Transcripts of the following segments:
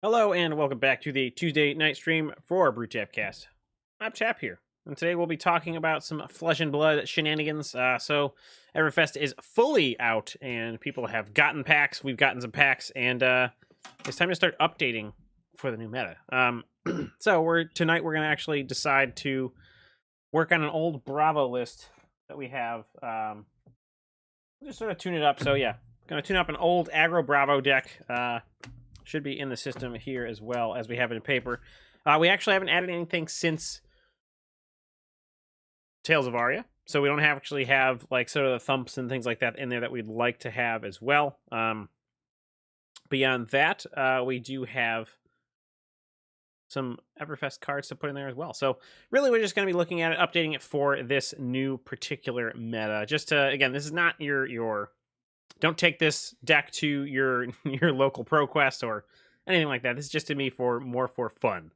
Hello and welcome back to the Tuesday night stream for Brew Tapcast. I'm Chap here, and today we'll be talking about some flesh and blood shenanigans. So Everfest is fully out, and people have gotten packs. We've gotten some packs, and it's time to start updating for the new meta. So tonight we're gonna actually decide to work on an old Bravo list that we have. We'll just sort of tune it up. So yeah, gonna tune up an old Aggro Bravo deck. Should be in the system here as well as we have it in paper. We actually haven't added anything since Tales of Aria, so we don't actually have like sort of the thumps and things like that in there that we'd like to have as well. Beyond that, we do have some Everfest cards to put in there as well. So really, we're just going to be looking at it, updating it for this new particular meta. Just to, again, this is not your don't take this deck to your your local ProQuest or anything like that. This is just to me for more for fun.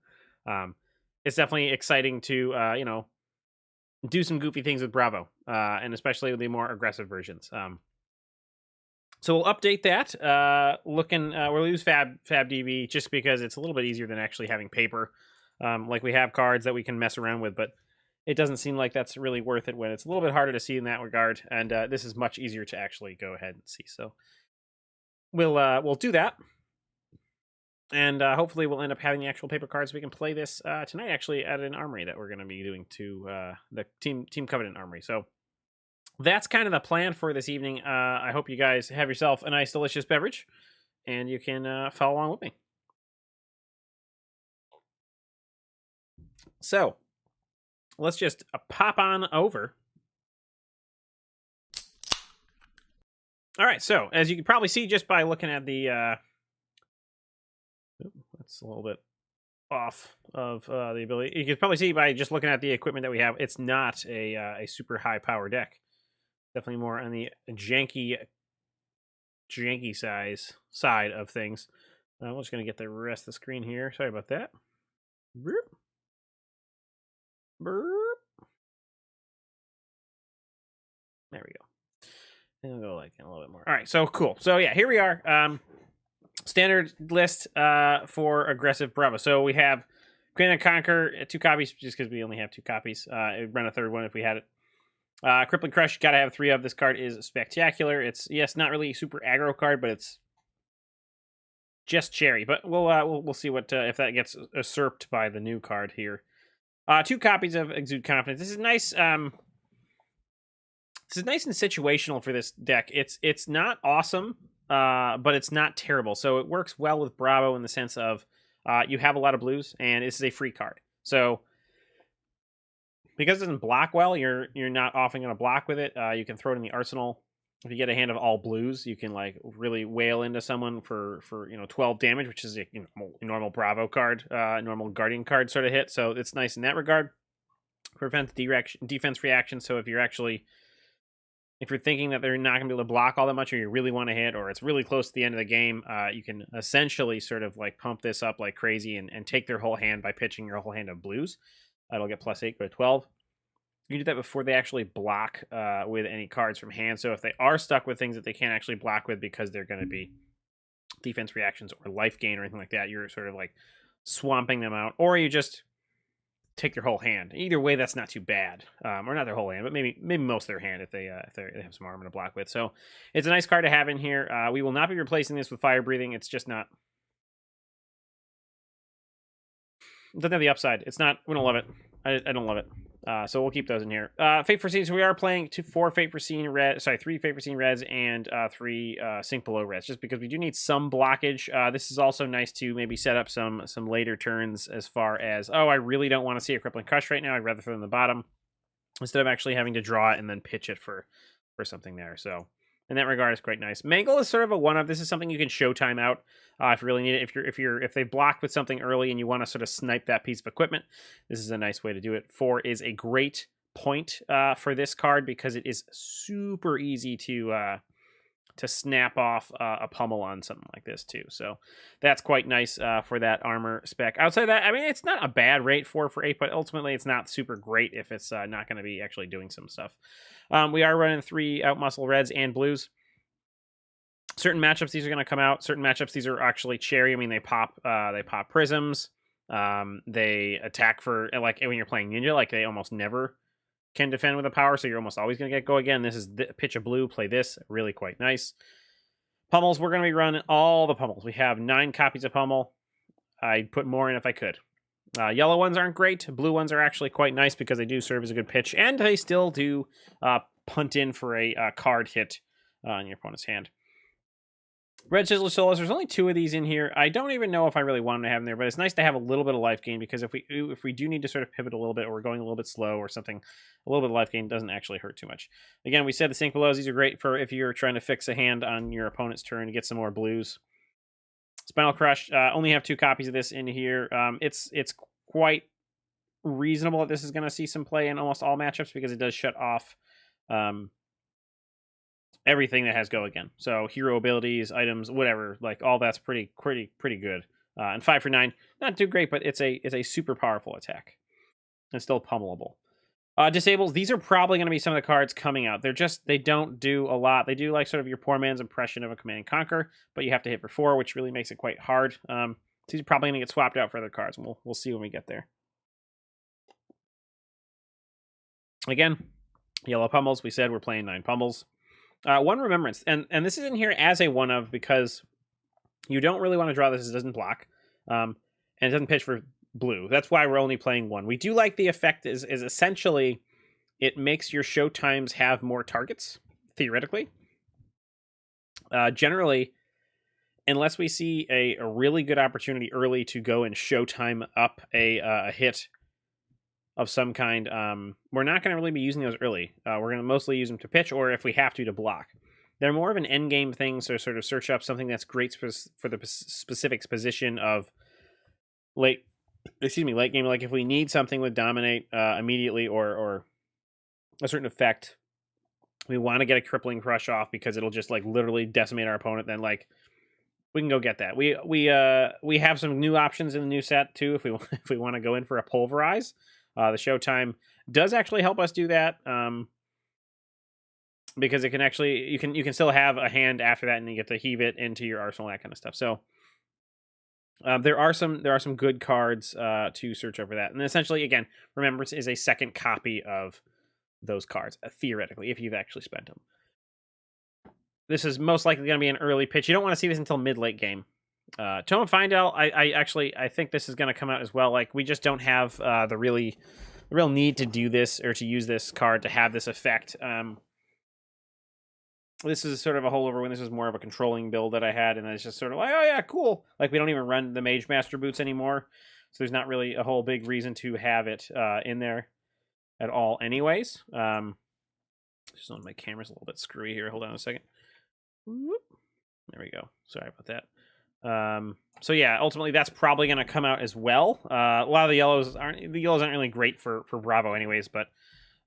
It's definitely exciting to do some goofy things with Bravo, and especially the more aggressive versions. So we'll update that. We'll use FabDB just because it's a little bit easier than actually having paper. Like we have cards that we can mess around with, but it doesn't seem like that's really worth it when it's a little bit harder to see in that regard. And this is much easier to actually go ahead and see. So we'll do that, and hopefully we'll end up having the actual paper cards. We can play this tonight actually at an armory that we're going to be doing to the Team Covenant armory. So that's kind of the plan for this evening. I hope you guys have yourself a nice, delicious beverage, and you can follow along with me. So let's just pop on over. All right, so as you can probably see just by looking at the that's a little bit off of the ability. You can probably see by just looking at the equipment that we have, it's not a super high power deck. Definitely more on the janky side of things. I'm just going to get the rest of the screen here. Sorry about that. Burp. Burp. There we go. And we'll go like a little bit more. All right, so cool. So yeah, here we are. Standard list for aggressive Bravo. So we have Command and Conquer, 2 copies, just because we only have 2 copies. It'd run a third one if we had it. Crippling Crush, gotta have 3 of. This card is spectacular. It's, yes, not really a super aggro card, but it's just cherry. But we'll see what if that gets usurped by the new card here. 2 copies of Exude Confidence. This is nice. This is nice and situational for this deck. It's not awesome, but it's not terrible. So it works well with Bravo in the sense of you have a lot of blues, and this is a free card. So because it doesn't block well, you're not often going to block with it. You can throw it in the arsenal. If you get a hand of all blues, you can like really wail into someone for 12 damage, which is a normal Bravo card, normal Guardian card sort of hit. So it's nice in that regard. Prevent defense reaction. So if you're thinking that they're not going to be able to block all that much, or you really want to hit, or it's really close to the end of the game, you can essentially sort of like pump this up like crazy and take their whole hand by pitching your whole hand of blues. It'll get +8, go to 12. You do that before they actually block with any cards from hand. So if they are stuck with things that they can't actually block with because they're going to be defense reactions or life gain or anything like that, you're sort of like swamping them out, or you just take their whole hand. Either way, that's not too bad, or not their whole hand, but maybe most of their hand if they have some armor to block with. So it's a nice card to have in here. We will not be replacing this with Fire Breathing. It's just not. It doesn't have the upside. It's not. We don't love it. I don't love it. So we'll keep those in here. Fate Foreseen. So we are playing 4 Fate Foreseen red. Sorry, 3 Fate Foreseen reds and 3 Sink Below reds, just because we do need some blockage. This is also nice to maybe set up some later turns as far as, oh, I really don't want to see a Crippling Crush right now. I'd rather throw it in the bottom instead of actually having to draw it and then pitch it for something there. So in that regard, it's quite nice. Mangle is sort of a one-of. This is something you can showtime out if you really need it. If they block with something early and you want to sort of snipe that piece of equipment, this is a nice way to do it. 4 is a great point for this card because it is super easy to snap off a pummel on something like this too. So that's quite nice for that armor spec. Outside of that, I mean, it's not a bad rate for 8, but ultimately it's not super great if it's not going to be actually doing some stuff. We are running 3 Outmuscle reds and blues. Certain matchups these are going to come out. Certain matchups these are actually cherry. I mean, they pop prisms. They attack for, like, when you're playing ninja, like they almost never can defend with a power, so you're almost always going to get go again. This is pitch of blue. Play this, really quite nice. Pummels, we're going to be running all the pummels. We have 9 copies of pummel. I'd put more in if I could. Yellow ones aren't great. Blue ones are actually quite nice because they do serve as a good pitch, and they still do punt in for a card hit in your opponent's hand. Red Sizzler Solos, there's only 2 of these in here. I don't even know if I really want them to have them there, but it's nice to have a little bit of life gain, because if we do need to sort of pivot a little bit, or we're going a little bit slow or something, a little bit of life gain doesn't actually hurt too much. Again, we said the Sync Belows, these are great for if you're trying to fix a hand on your opponent's turn to get some more blues. Spinal Crush, only have 2 copies of this in here. It's quite reasonable that this is going to see some play in almost all matchups, because it does shut off everything that has go again. So hero abilities, items, whatever, like all that's pretty good. And 5 for 9, not too great, but it's a super powerful attack and still pummelable. Disables, these are probably going to be some of the cards coming out. They don't do a lot. They do like sort of your poor man's impression of a Command and Conquer, but you have to hit for 4, which really makes it quite hard. These are probably going to get swapped out for other cards, and we'll see when we get there. Again, yellow pummels. We said we're playing 9 pummels. 1 remembrance, and this is in here as a 1 of, because you don't really want to draw this. It doesn't block, and it doesn't pitch for blue. That's why we're only playing 1. We do like the effect is essentially it makes your show times have more targets, theoretically. Generally, unless we see a really good opportunity early to go and showtime up a hit of some kind, we're not going to really be using those early. We're going to mostly use them to pitch, or if we have to block. They're more of an end game thing, so sort of search up something that's great for the specific position of late game. Like if we need something with dominate immediately, or a certain effect, we want to get a crippling crush off because it'll just like literally decimate our opponent, then like we can go get that. We have some new options in the new set too if we want to go in for a pulverize. The showtime does actually help us do that, because it can actually you can still have a hand after that, and you get to heave it into your arsenal, that kind of stuff. So there are some good cards to search over that, and essentially, again, Remembrance is a second copy of those cards, theoretically, if you've actually spent them. This is most likely going to be an early pitch. You don't want to see this until mid-late game. Tome of Findel, I think this is going to come out as well. Like, we just don't have the real need to do this, or to use this card to have this effect. This is sort of a holdover when this was more of a controlling build that I had, and it's just sort of like, oh yeah, cool. Like, we don't even run the Mage Master boots anymore, so there's not really a whole big reason to have it in there at all anyways. Just on my camera's a little bit screwy here. Hold on a second. Whoop. There we go. Sorry about that. So yeah, ultimately that's probably going to come out as well. A lot of the yellows aren't really great for Bravo anyways, but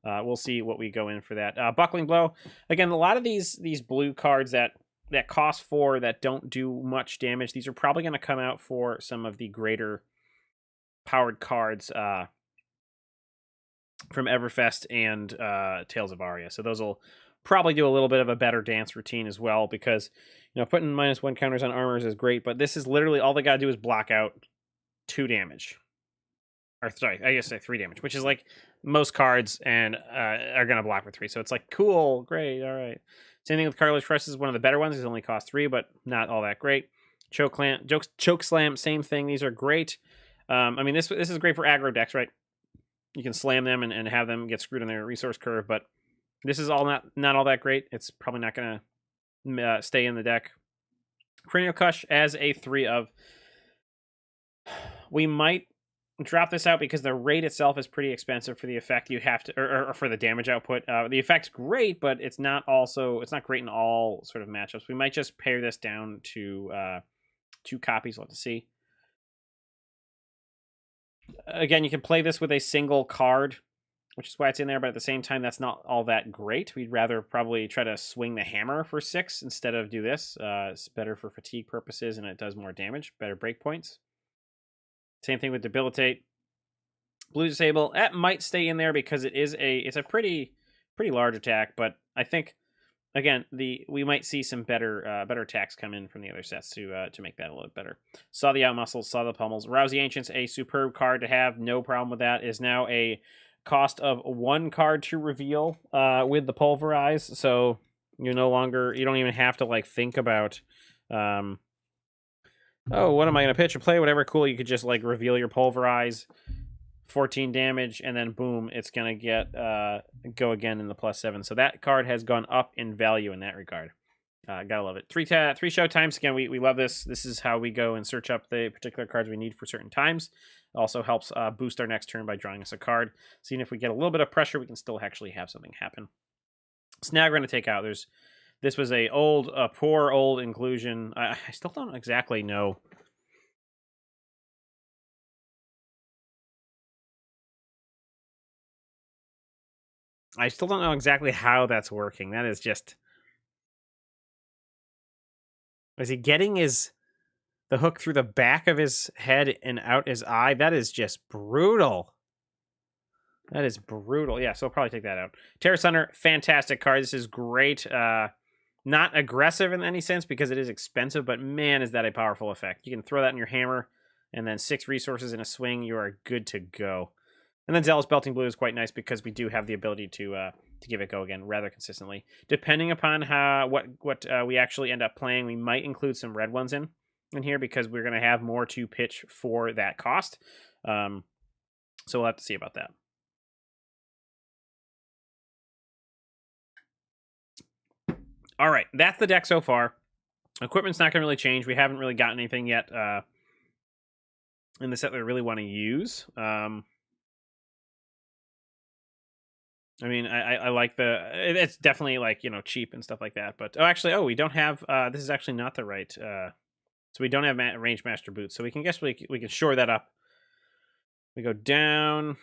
we'll see what we go in for that. Buckling Blow. Again, a lot of these blue cards that cost 4 that don't do much damage, these are probably going to come out for some of the greater powered cards from Everfest and Tales of Aria. So those will probably do a little bit of a better dance routine as well, because putting -1 counters on armors is great, but this is literally all they gotta do is block out 2 damage. Or sorry, I guess say 3 damage, which is like most cards, and are gonna block for 3. So it's like, cool, great, all right. Same thing with Cartilage Crush is one of the better ones. It only costs 3, but not all that great. Choke Slam, same thing. These are great. I mean, this is great for aggro decks, right? You can slam them and have them get screwed on their resource curve, but this is all not all that great. It's probably not going to stay in the deck. Cranial Cush as a 3 of. We might drop this out because the rate itself is pretty expensive for the effect you have to, or for the damage output. The effect's great, but it's not great in all sort of matchups. We might just pare this down to 2 copies. We'll have to see. Again, you can play this with a single card, which is why it's in there, but at the same time, that's not all that great. We'd rather probably try to swing the hammer for 6 instead of do this. It's better for fatigue purposes, and it does more damage, better break points. Same thing with Debilitate. Blue Disable, that might stay in there because it's a pretty large attack, but I think again, we might see some better attacks come in from the other sets to make that a little bit better. Saw the out muscles, saw the pummels. Rouse the Ancients, a superb card to have. No problem with that. Is now a cost of 1 card to reveal with the pulverize. So you don't even have to like think about oh, what am I gonna pitch or play? Whatever, cool. You could just like reveal your pulverize, 14 damage, and then boom, it's gonna get go again in the +7. So that card has gone up in value in that regard. Gotta love it. Three show times. Again, we love this. This is how we go and search up the particular cards we need for certain times. It also helps boost our next turn by drawing us a card. Seeing if we get a little bit of pressure, we can still actually have something happen. Snag we're gonna take out. This was a poor old inclusion. I still don't exactly know. I still don't know exactly how that's working. That is just... Is he getting the hook through the back of his head and out his eye? That is just brutal. That is brutal. Yeah, so I'll probably take that out. Terror Center, fantastic card. This is great. Not aggressive in any sense because it is expensive, but man, is that a powerful effect. You can throw that in your hammer, and then 6 resources in a swing. You are good to go. And then Zealous Belting Blue is quite nice because we do have the ability to give it go again rather consistently. Depending upon what we actually end up playing, we might include some red ones in here because we're going to have more to pitch for that cost. So we'll have to see about that. All right, that's the deck so far. Equipment's not going to really change. We haven't really gotten anything yet in the set that we really want to use. I mean, I like it's definitely like, cheap and stuff like that. But, we don't have, this is actually not the right, so we don't have Range Master Boots. So we can we can shore that up. We go down,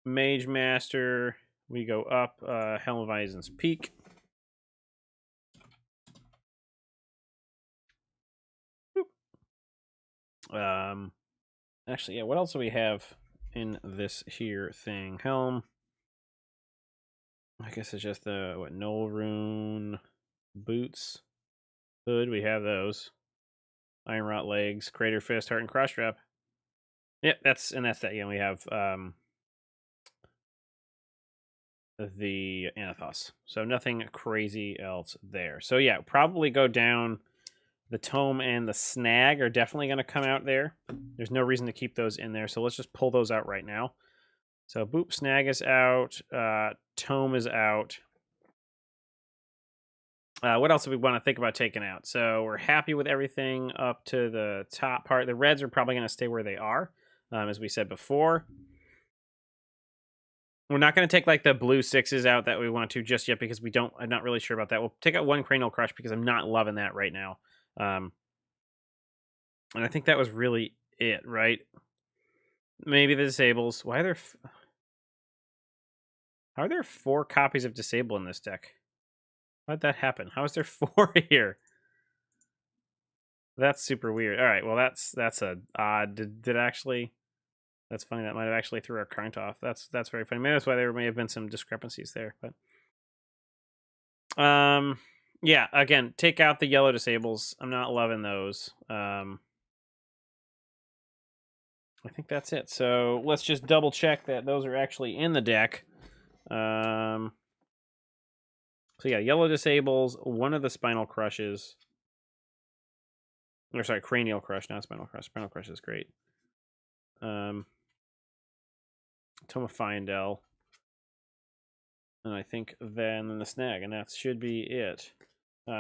Mage Master, we go up, Helm of Eisen's Peak. Actually, yeah, what else do we have in this here thing? Helm. I guess it's just the Null Rune, boots, hood. We have those. Iron Rot legs, Crater Fist, Heart and Cross Strap. Yeah, that's that. Yeah, we have the Anathos. So nothing crazy else there. So yeah, probably go down. The Tome and the Snag are definitely going to come out there. There's no reason to keep those in there, so let's just pull those out right now. So boop, Snag is out. Tome is out. What else do we want to think about taking out? So we're happy with everything up to the top part. The reds are probably going to stay where they are, as we said before. We're not going to take like the blue 6s out that we want to just yet because I'm not really sure about that. We'll take out 1 Cranial Crush because I'm not loving that right now. And I think that was really it, right? Maybe the Disables. Why are how are there 4 copies of Disable in this deck? How'd that happen? How is there 4 here? That's super weird. All right, well that's a odd. Did actually? That's funny. That might have actually threw our current off. That's very funny. Maybe that's why there may have been some discrepancies there. But yeah. Again, take out the yellow Disables. I'm not loving those. I think that's it. So let's just double check that those are actually in the deck. So yeah, yellow Disables, 1 of the Spinal Crushes. Or sorry, Cranial Crush, not Spinal Crush. Spinal Crush is great. Tome of Fyendel. And I think then the Snag, and that should be it.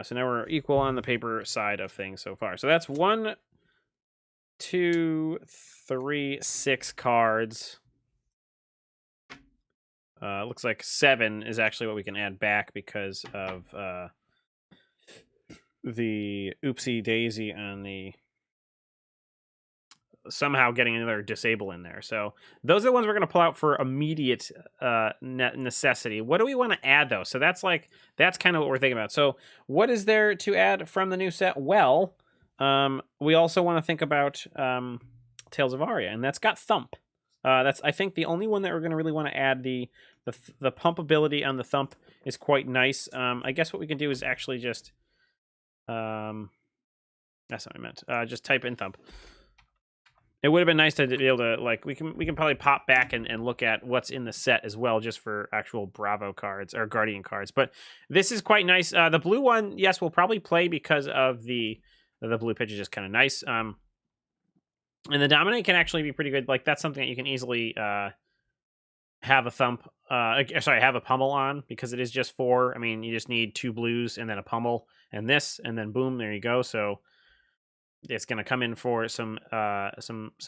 So now we're equal on the paper side of things so far. So that's 1, 2, 3, 6 cards. Looks like 7 is actually what we can add back because of the oopsie daisy on the somehow getting another Disable in there. So those are the ones we're going to pull out for immediate necessity. What do we want to add though? So that's kind of what we're thinking about. So what is there to add from the new set? Well, we also want to think about Tales of Aria, and that's got Thump. That's I think the only one that we're going to really want to add. The pump ability on the thump is quite nice. I guess what we can do is actually just that's what I meant. Just type in thump. It would have been nice to be able to like we can probably pop back and look at what's in the set as well, just for actual Bravo cards or Guardian cards. But this is quite nice. The blue one, yes, we'll probably play because of the blue pitch is just kind of nice. And the dominate can actually be pretty good. Like that's something that you can easily have a thump. Sorry, have a pummel on because it is just 4. I mean, you just need 2 blues and then a pummel and this, and then boom, there you go. So it's going to come in for some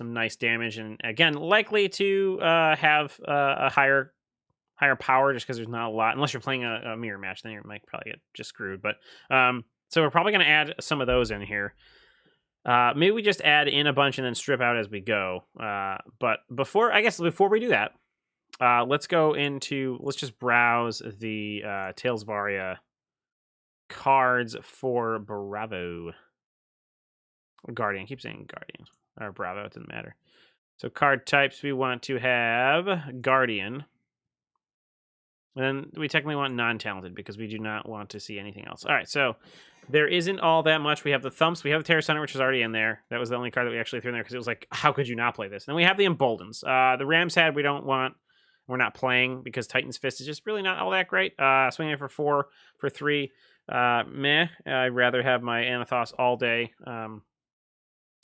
nice damage, and again, likely to have a higher power just because there's not a lot. Unless you're playing a mirror match, then you might probably get just screwed. But so we're probably going to add some of those in here. Maybe we just add in a bunch and then strip out as we go. But before we do that, let's just browse the Tales of Aria cards for Bravo. Guardian. I keep saying Guardian. Or Bravo, it doesn't matter. So card types, we want to have Guardian. And then we technically want non-talented because we do not want to see anything else. All right, so there isn't all that much. We have the Thumps. We have the Terror Center, which is already in there. That was the only card that we actually threw in there because it was like, how could you not play this? And then we have the Emboldens. The Ram's Head we don't want. We're not playing because Titan's Fist is just really not all that great. Swinging for 4, for 3. Meh. I'd rather have my Anathos all day.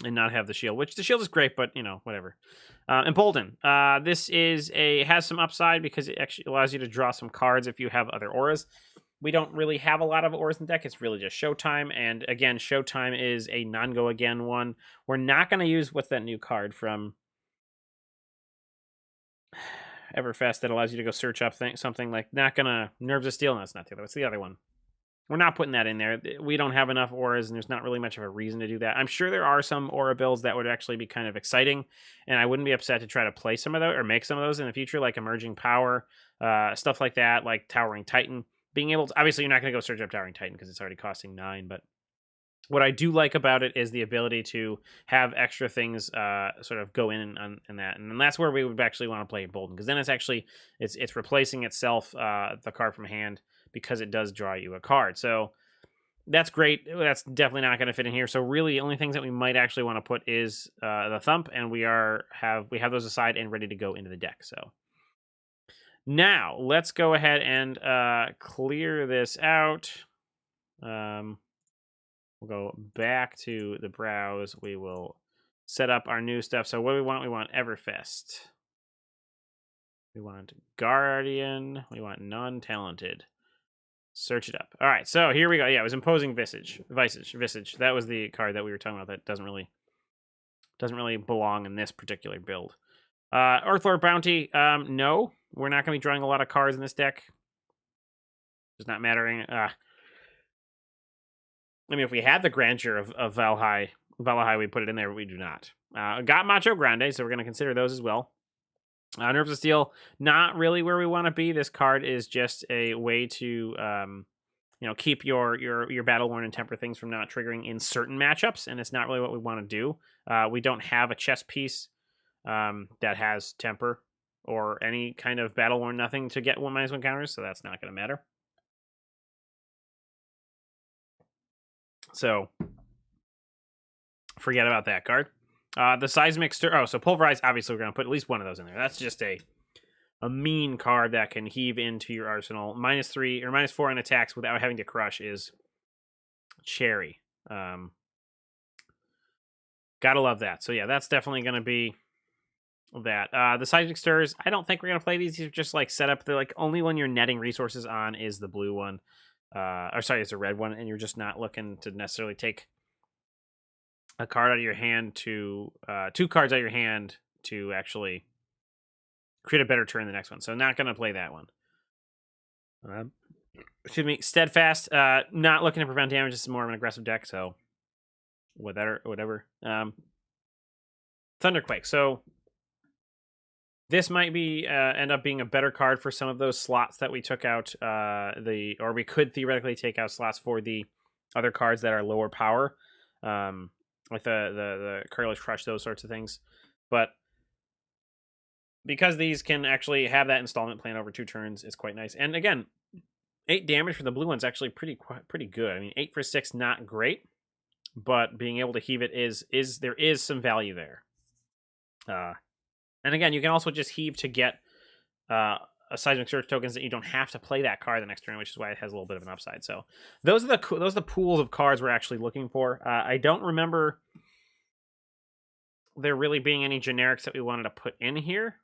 And not have the shield, which the shield is great, but whatever. Embolden. This has some upside because it actually allows you to draw some cards if you have other auras. We don't really have a lot of auras in the deck. It's really just Showtime, and again, Showtime is a non-go again one. We're not going to use what's that new card from Everfest that allows you to go search up something like not gonna Nerves of Steel. No, it's not the other. What's the other one? We're not putting that in there. We don't have enough auras, and there's not really much of a reason to do that. I'm sure there are some aura builds that would actually be kind of exciting, and I wouldn't be upset to try to play some of those or make some of those in the future, like Emerging Power, stuff like that, like Towering Titan. Being able to, obviously, you're not going to go search up Towering Titan because it's already costing 9, but what I do like about it is the ability to have extra things sort of go in that, and that's where we would actually want to play Bolden, because then it's replacing itself, the card from hand, because it does draw you a card. So that's great. That's definitely not going to fit in here. So really, the only things that we might actually want to put is the Thump, and we have those aside and ready to go into the deck. So now let's go ahead and clear this out. We'll go back to the browse. We will set up our new stuff. So what do we want? We want Everfest. We want Guardian. We want non-talented. Search it up. All right, so here we go. Yeah, it was Imposing Visage. That was the card that we were talking about that doesn't really belong in this particular build. Earthlord Bounty. No, we're not going to be drawing a lot of cards in this deck. It's not mattering. I mean, if we had the grandeur of Valhai, we put it in there, but we do not. Got Macho Grande, so we're going to consider those as well. Nerves of Steel, not really where we want to be. This card is just a way to, keep your Battle Worn and Temper things from not triggering in certain matchups, and it's not really what we want to do. We don't have a chess piece that has Temper or any kind of Battle Worn nothing to get 1/1 counters, so that's not going to matter. So forget about that card. The Seismic Stir. Oh, so Pulverize. Obviously, we're going to put at least one of those in there. That's just a mean card that can heave into your arsenal. -3 or -4 on attacks without having to crush is cherry. Gotta love that. So yeah, that's definitely going to be that. The Seismic Stirs. I don't think we're going to play these. These are just like set up. They're like only when you're netting resources on is the blue one. It's a red one, and you're just not looking to necessarily take a card out of your hand to 2 cards out of your hand to actually create a better turn the next one. So not going to play that one. Excuse me. Steadfast. Not looking to prevent damage. This is more of an aggressive deck. So whatever. Thunderquake. So this might be end up being a better card for some of those slots that we took out. Or we could theoretically take out slots for the other cards that are lower power. Like the Careless Crush, those sorts of things. But because these can actually have that installment plan over 2 turns, it's quite nice. And again, 8 damage for the blue one's actually pretty good. I mean, 8 for 6, not great, but being able to heave it is there is some value there. And again, you can also just heave to get a seismic surge tokens that you don't have to play that card the next turn, which is why it has a little bit of an upside. So those are the pools of cards we're actually looking for. I don't remember there really being any generics that we wanted to put in here.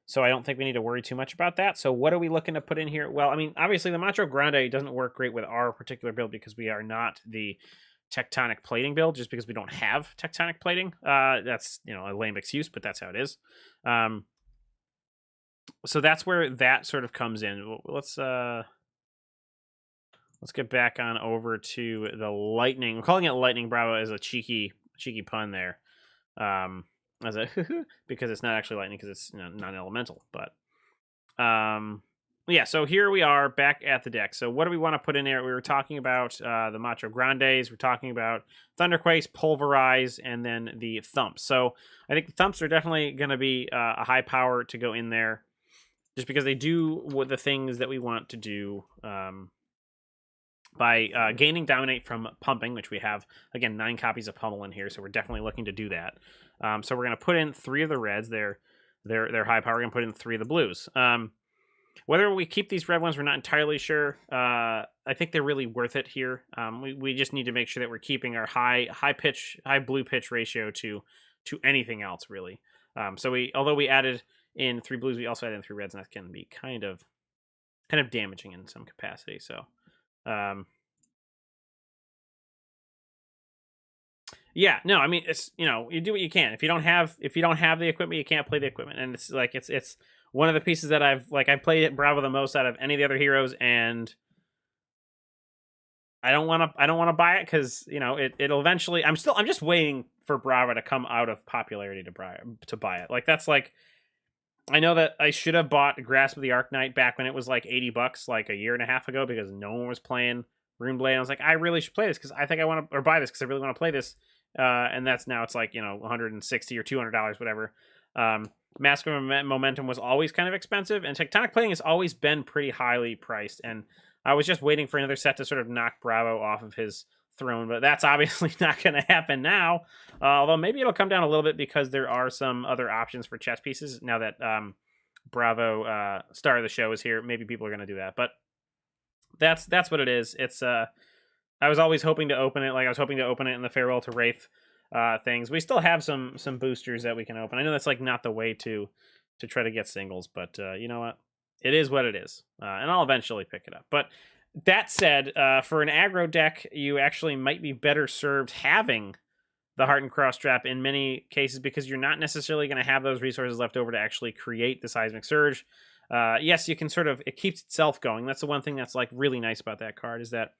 So I don't think we need to worry too much about that. So what are we looking to put in here? Well, I mean, obviously the Macho Grande doesn't work great with our particular build because we are not the tectonic plating build, just because we don't have tectonic plating. That's, a lame excuse, but that's how it is. So that's where that sort of comes in. Let's get back on over to the lightning. We're calling it lightning Bravo as a cheeky pun there. As a because it's not actually lightning, because it's non-elemental. But yeah, so here we are back at the deck. So what do we want to put in there? We were talking about the Macho Grandes. We're talking about Thunderquakes, Pulverize, and then the Thumps. So I think the Thumps are definitely going to be a high power to go in there, just because they do the things that we want to do by gaining Dominate from Pumping, which we have, again, 9 copies of Pummel in here, so we're definitely looking to do that. So we're going to put in 3 of the reds. They're high power. We're going to put in 3 of the blues. Whether we keep these red ones, we're not entirely sure. I think they're really worth it here. We just need to make sure that we're keeping our high blue pitch ratio to anything else, really. So although we added in 3 blues, we also added in 3 reds, and that can be kind of damaging in some capacity. So yeah, no, I mean, it's, you do what you can. If you don't have the equipment, you can't play the equipment. And it's like it's one of the pieces that I played it Bravo the most out of any of the other heroes, and I don't want to buy it because it'll eventually. I'm just waiting for Bravo to come out of popularity to buy it. Like, that's like, I know that I should have bought Grasp of the Arknight back when it was like $80 like a year and a half ago, because no one was playing Runeblade. I was like, I really should play this because I think I want to, or buy this because I really want to play this. And that's now it's like, $160 or $200, whatever. Mask of Momentum was always kind of expensive, and Tectonic Plating has always been pretty highly priced. And I was just waiting for another set to sort of knock Bravo off of his throne, but that's obviously not going to happen now. Although maybe it'll come down a little bit because there are some other options for chess pieces now that Bravo Star of the Show is here. Maybe people are going to do that, but that's what it is. It's I was always hoping to open it. Like, I was hoping to open it in the Farewell to Wraith things. We still have some boosters that we can open. I know that's like not the way to try to get singles, but you know what? It is what it is, and I'll eventually pick it up. But that said, for an aggro deck, you actually might be better served having the Heart and Cross Trap in many cases, because you're not necessarily going to have those resources left over to actually create the Seismic Surge. Yes, you can it keeps itself going. That's the one thing that's like really nice about that card, is that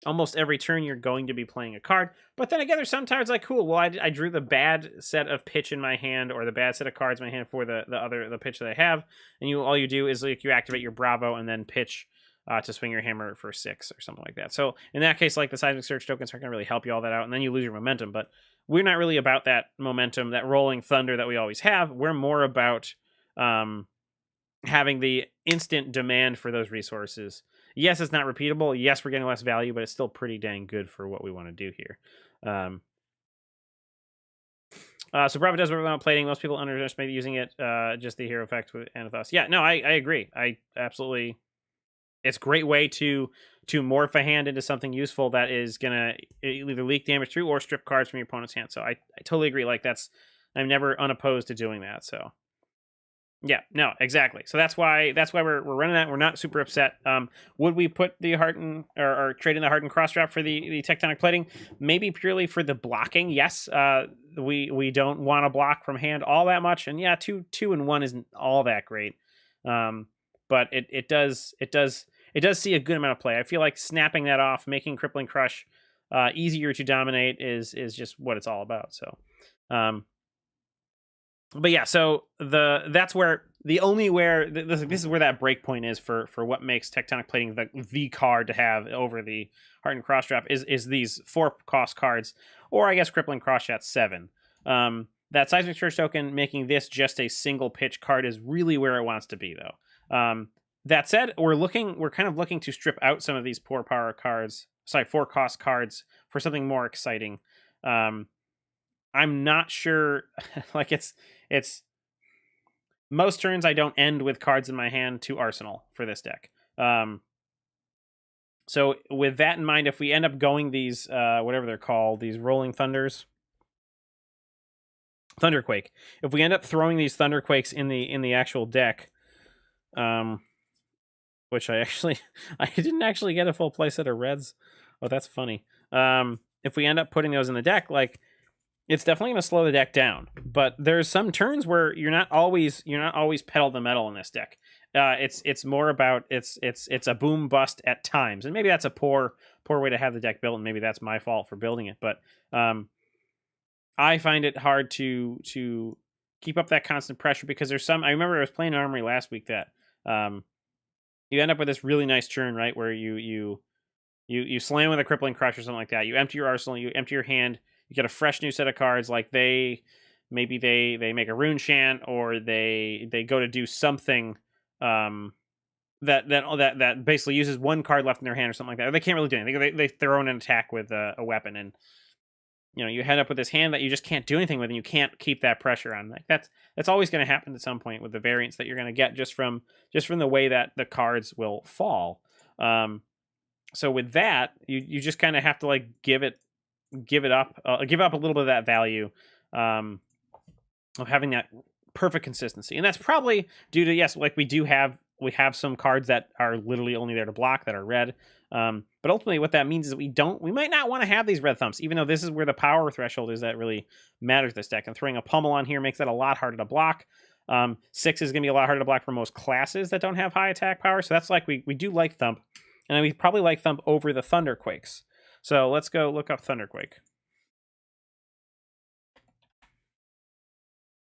almost every turn you're going to be playing a card. But then again, there's sometimes like, cool, well, I drew the bad set of pitch in my hand, or the bad set of cards in my hand for the pitch that I have, and all you do is like you activate your Bravo and then pitch to swing your hammer for 6 or something like that. So in that case, like, the Seismic Surge tokens aren't going to really help you all that out, and then you lose your momentum. But we're not really about that momentum, that rolling thunder that we always have. We're more about having the instant demand for those resources. Yes, it's not repeatable. Yes, we're getting less value, but it's still pretty dang good for what we want to do here. So Bravo does without plating. Most people underestimate using it, just the hero effect with Anathos. Yeah, no, I agree. I absolutely... It's a great way to morph a hand into something useful that is going to either leak damage through or strip cards from your opponent's hand. So I totally agree. Like, I'm never unopposed to doing that. So yeah, no, exactly. So that's why we're running that. We're not super upset. Would we put the Heart or trade in the Heart and Cross Trap for the Tectonic Plating? Maybe purely for the blocking. Yes. We don't want to block from hand all that much. And yeah, 2 and 1 isn't all that great. But it does see a good amount of play. I feel like snapping that off, making Crippling Crush easier to dominate is just what it's all about. So, but yeah, so that's where this is where that break point is for what makes Tectonic Plating the card to have over the Heart and Cross Trap is these 4 cost cards, or I guess Crippling Crush at 7. That Seismic Surge token making this just a single pitch card is really where it wants to be, though. That said, we're kind of looking to strip out some of these 4 cost cards for something more exciting. I'm not sure. Like it's most turns I don't end with cards in my hand to arsenal for this deck. So with that in mind, if we end up going these whatever they're called, these Rolling Thunders, Thunderquake. If we end up throwing these Thunderquakes in the actual deck, which I didn't actually get a full playset of reds. Oh, that's funny. If we end up putting those in the deck, like, it's definitely going to slow the deck down. But there's some turns where you're not always pedal to the metal in this deck. It's more about it's a boom bust at times, and maybe that's a poor way to have the deck built, and maybe that's my fault for building it. But I find it hard to keep up that constant pressure because there's some. I remember I was playing Armory last week that you end up with this really nice turn, right, where you slam with a Crippling Crush or something like that. You empty your arsenal, you empty your hand, you get a fresh new set of cards. Like they make a Rune Chant, or they go to do something that basically uses one card left in their hand or something like that. Or they can't really do anything. They throw in an attack with a weapon, and you end up with this hand that you just can't do anything with, and you can't keep that pressure on. Like that's always going to happen at some point with the variants that you're going to get just from the way that the cards will fall. So with that, you just kind of have to like give up a little bit of that value of having that perfect consistency, and that's probably due to, yes, like we have some cards that are literally only there to block, that are red. But ultimately what that means is we might not want to have these red thumps, even though this is where the power threshold is that really matters this deck. And throwing a pummel on here makes that a lot harder to block. 6 is going to be a lot harder to block for most classes that don't have high attack power. So that's like, we do like Thump, and we probably like Thump over the Thunderquakes. So let's go look up Thunderquake.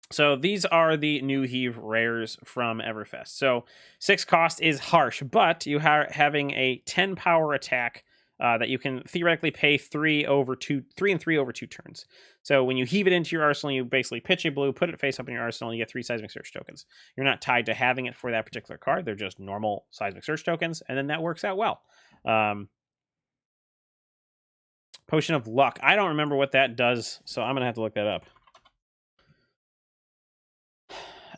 So these are the new Heave rares from Everfest. So 6 cost is harsh, but you are having a 10 power attack that you can theoretically pay 3 and 3 over 2 turns. So when you heave it into your arsenal, you basically pitch a blue, put it face up in your arsenal, and you get 3 Seismic Search tokens. You're not tied to having it for that particular card. They're just normal Seismic Search tokens, and then that works out well. Potion of Luck. I don't remember what that does, so I'm going to have to look that up.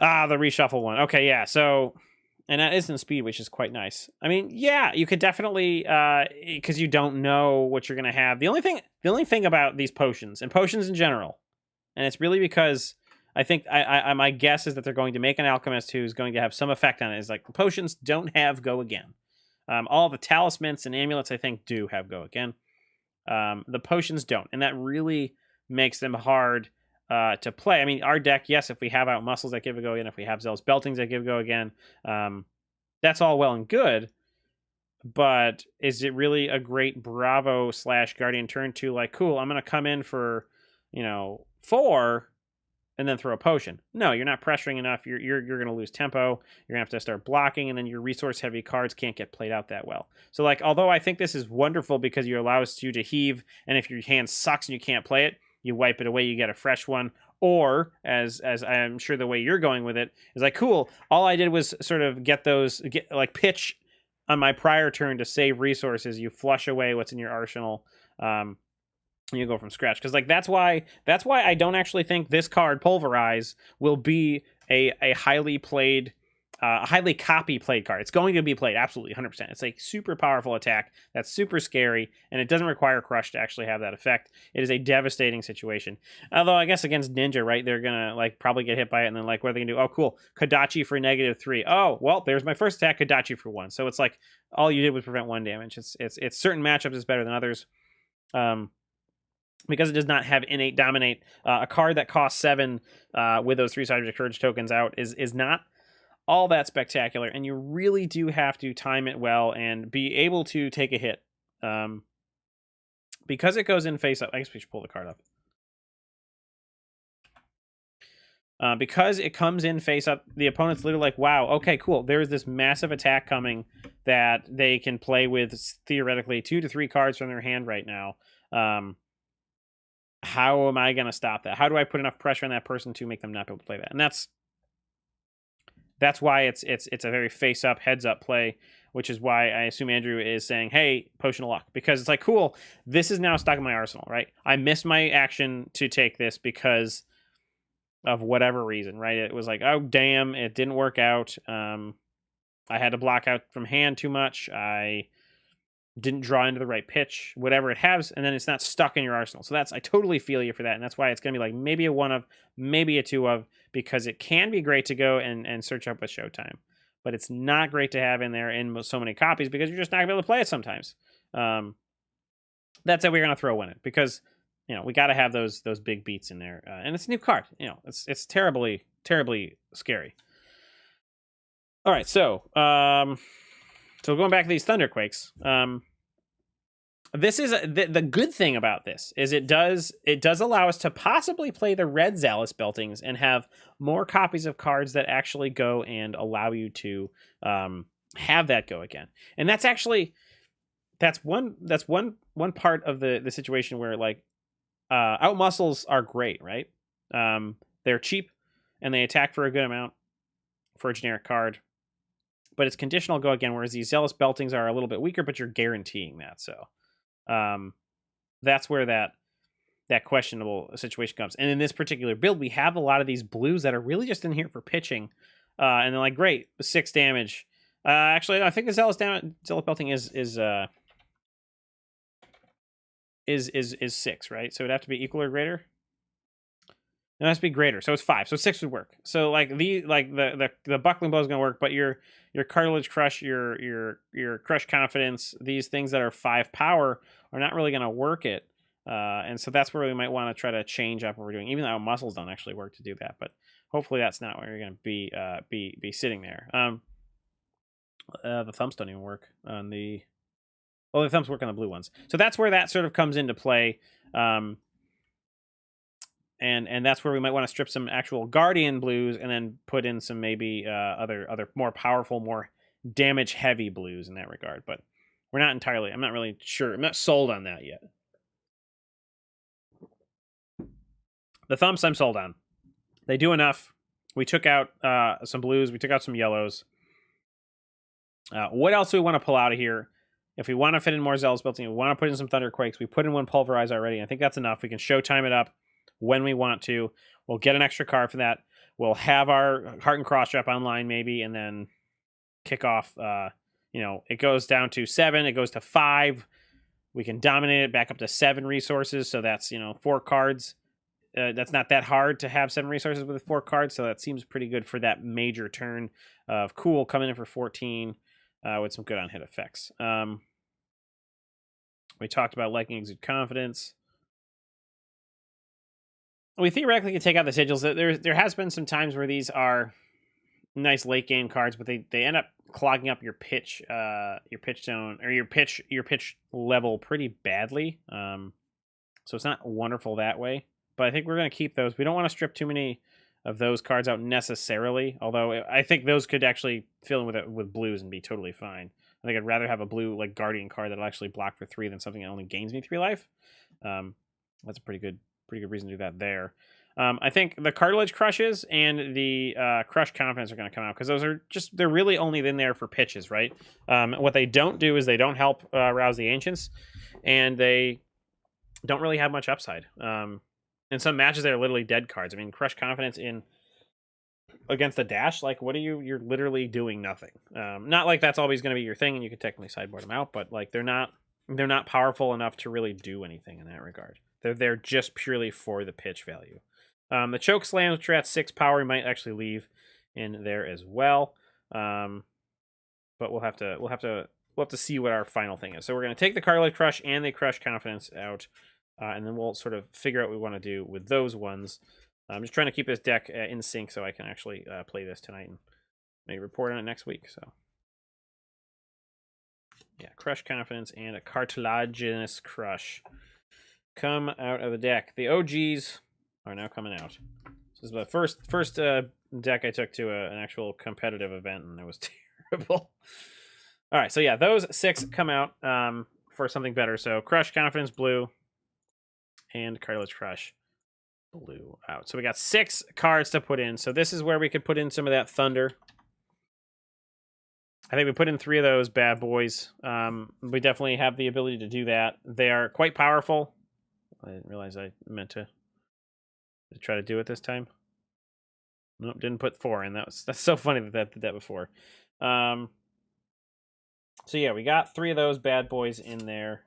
The reshuffle one. Okay, yeah. So, and that is in speed, which is quite nice. I mean, yeah, you could definitely, because you don't know what you're gonna have. The only thing about these potions and potions in general, and it's really because I think my guess is that they're going to make an alchemist who's going to have some effect on it. Is like the potions don't have go again. All the talismans and amulets I think do have go again. The potions don't, and that really makes them hard to play. I mean, our deck, yes, if we have out muscles that give a go again, if we have Zealous Beltings that give a go again, that's all well and good. But is it really a great Bravo / Guardian turn to like, cool, I'm going to come in for, 4 and then throw a potion? No, you're not pressuring enough. You're going to lose tempo. You're going to have to start blocking, and then your resource heavy cards can't get played out that well. So like, although I think this is wonderful because you allows you to heave, and if your hand sucks and you can't play it, you wipe it away, you get a fresh one. Or, as I'm sure the way you're going with it, is like, cool, all I did was sort of get pitch on my prior turn to save resources. You flush away what's in your arsenal, and you go from scratch. Because like that's why I don't actually think this card, Pulverize, will be a highly played, highly played card. It's going to be played, absolutely, 100%. It's a super powerful attack that's super scary, and it doesn't require Crush to actually have that effect. It is a devastating situation. Although, I guess against Ninja, right, they're going to like probably get hit by it, and then like, what are they going to do? Oh, cool, Kodachi for -3. Oh, well, there's my first attack, Kodachi for 1. So it's like, all you did was prevent 1 damage. It's certain matchups is better than others. Because it does not have innate dominate, a card that costs 7 with those 3 Seismic Courage tokens out is not all that spectacular, and you really do have to time it well and be able to take a hit. Because it goes in face up. I guess we should pull the card up. Because it comes in face up, the opponent's literally like, wow, okay, cool. There's this massive attack coming that they can play with theoretically 2 to 3 cards from their hand right now. how am I going to stop that? How do I put enough pressure on that person to make them not be able to play that? And that's why it's a very face up, heads up play, which is why I assume Andrew is saying, "Hey, potion of luck," because it's like, cool, this is now stuck in my arsenal, right? I missed my action to take this because of whatever reason, right? It was like, oh damn, it didn't work out. I had to block out from hand too much. I didn't draw into the right pitch, whatever it has, and then it's not stuck in your arsenal. So I totally feel you for that, and that's why it's going to be like maybe a one of, maybe a two of, because it can be great to go and search up with Showtime, but it's not great to have in there in so many copies because you're just not going to be able to play it sometimes. That's it. We're going to throw in it because we got to have those big beats in there, and it's a new card. It's terribly scary. All right, so going back to these Thunderquakes, this is the good thing about this is it does allow us to possibly play the red Zealous Beltings and have more copies of cards that actually go and allow you to have that go again. And that's one part of the situation where like out muscles are great, right? They're cheap and they attack for a good amount for a generic card, but it's conditional go again, whereas these Zealous Beltings are a little bit weaker, but you're guaranteeing that. So that's where that questionable situation comes. And in this particular build, we have a lot of these blues that are really just in here for pitching, and they're like, great, 6 damage. Actually, I think the Zealous Belting is 6, right? So it'd have to be equal or greater. It has to be greater, so it's 5. So 6 would work. So like the buckling bow is gonna work, but your cartilage crush, your crush confidence, these things that are 5 power are not really gonna work it. And so that's where we might want to try to change up what we're doing, even though muscles don't actually work to do that. But hopefully that's not where you're gonna be sitting there. The thumbs don't even work on the. Well, the thumbs work on the blue ones. So that's where that sort of comes into play. And that's where we might want to strip some actual Guardian blues and then put in some maybe other more powerful, more damage heavy blues in that regard. But I'm not really sure. I'm not sold on that yet. The thumps I'm sold on. They do enough. We took out some blues. We took out some yellows. What else do we want to pull out of here? If we want to fit in more Zealous Belting, we want to put in some Thunderquakes. We put in one Pulverize already. I think that's enough. We can Showtime it up when we want to. We'll get an extra card for that. We'll have our Heart and Cross Drop online maybe, and then kick off. It goes down to 7. It goes to 5. We can dominate it back up to 7 resources. So that's 4 cards. That's not that hard to have 7 resources with 4 cards. So that seems pretty good for that major turn of cool coming in for 14 with some good on hit effects. We talked about liking Exude Confidence. We theoretically could take out the sigils. There has been some times where these are nice late game cards, but they end up clogging up your pitch zone or your pitch level pretty badly. So it's not wonderful that way. But I think we're going to keep those. We don't want to strip too many of those cards out necessarily. Although I think those could actually fill in with blues and be totally fine. I think I'd rather have a blue like Guardian card that'll actually block for 3 than something that only gains me 3 life. That's a pretty good reason to do that there. I think the Cartilage Crushes and the Crush Confidence are going to come out because they're really only in there for pitches, right? What they don't do is they don't help rouse the Ancients, and they don't really have much upside. In some matches, they're literally dead cards. I mean, Crush Confidence against the dash, like what are you're literally doing nothing. Not like that's always going to be your thing and you could technically sideboard them out, but like they're not powerful enough to really do anything in that regard. They're there just purely for the pitch value. The Choke Slams, which are at 6 power, we might actually leave in there as well. But we'll have to see what our final thing is. So we're going to take the Cartilage Crush and the Crush Confidence out, and then we'll sort of figure out what we want to do with those ones. I'm just trying to keep this deck in sync so I can actually play this tonight and maybe report on it next week. So yeah, Crush Confidence and a Cartilaginous Crush come out of the deck. The OGs are now coming out. This is the first deck I took to an actual competitive event, and it was terrible. All right, so yeah, those 6 come out for something better. So Crush Confidence blue, and Cartilage Crush blue out. So we got 6 cards to put in. So this is where we could put in some of that Thunder. I think we put in 3 of those bad boys. We definitely have the ability to do that. They are quite powerful. I didn't realize I meant to try to do it this time. Nope, didn't put 4 in. That's so funny that did that before. So yeah, we got 3 of those bad boys in there.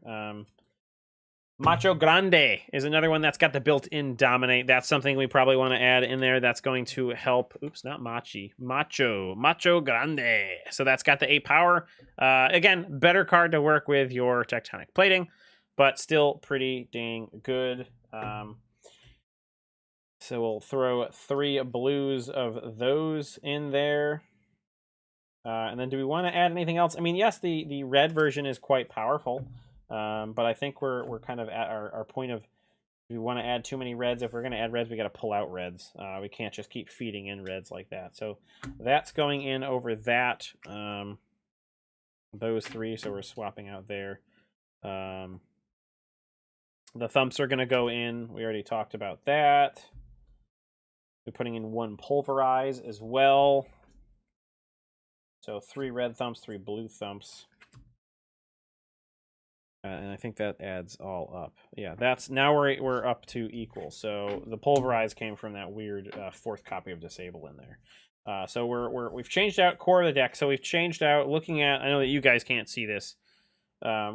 Macho Grande is another one that's got the built-in Dominate. That's something we probably want to add in there. That's going to help. Oops, not Machi. Macho Grande. So that's got the 8 power. Again, better card to work with your Tectonic Plating, but still pretty dang good. So we'll throw 3 blues of those in there. And then do we want to add anything else? I mean, yes, the red version is quite powerful. But I think we're kind of at our point of, do we want to add too many reds? If we're going to add reds, we got to pull out reds. We can't just keep feeding in reds like that. So that's going in over that. Those 3, so we're swapping out there. The thumps are going to go in. We already talked about that. We're putting in 1 Pulverize as well. So 3 red thumps, 3 blue thumps. And I think that adds all up. Yeah, that's now we're up to equal. So the Pulverize came from that weird 4th copy of Disable in there. So we've changed out core of the deck. So we've changed out, looking at, I know that you guys can't see this.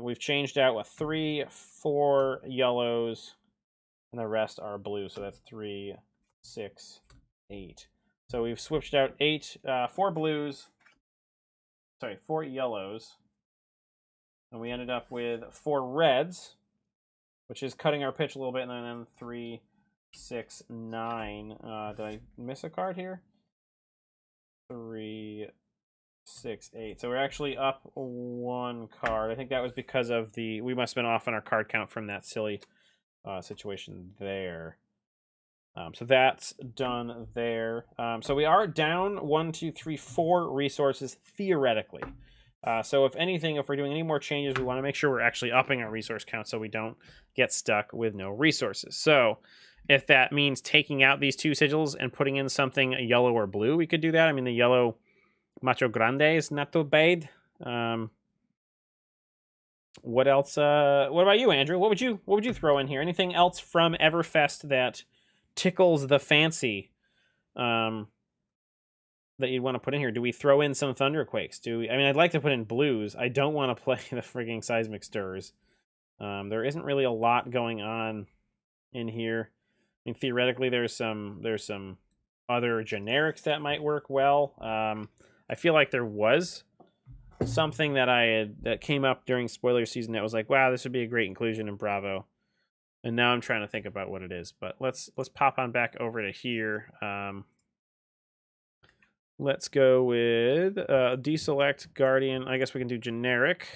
We've changed out 3, 4 yellows, and the rest are blue. So that's 3, 6, 8. So we've switched out 4 blues. Sorry, 4 yellows. And we ended up with 4 reds, which is cutting our pitch a little bit. And then 3, 6, 9. Did I miss a card here? 3, 6, 8. So we're actually up 1 card. I think that was because of we must have been off on our card count from that silly situation there. So that's done there. So we are down 1, 2, 3, 4 resources theoretically. So if anything, if we're doing any more changes, we want to make sure we're actually upping our resource count so we don't get stuck with no resources. So if that means taking out these 2 sigils and putting in something yellow or blue, we could do that. I mean, the yellow Macho Grande is not too bad. What else? What about you, Andrew? What would you throw in here? Anything else from Everfest that tickles the fancy? That you'd want to put in here? Do we throw in some Thunderquakes? I mean, I'd like to put in blues. I don't want to play the frigging Seismic Stirs. There isn't really a lot going on in here. I mean, theoretically, there's some other generics that might work well. I feel like there was something that came up during spoiler season that was like, wow, this would be a great inclusion in Bravo. And now I'm trying to think about what it is. But let's pop on back over to here. Let's go with deselect Guardian. I guess we can do generic,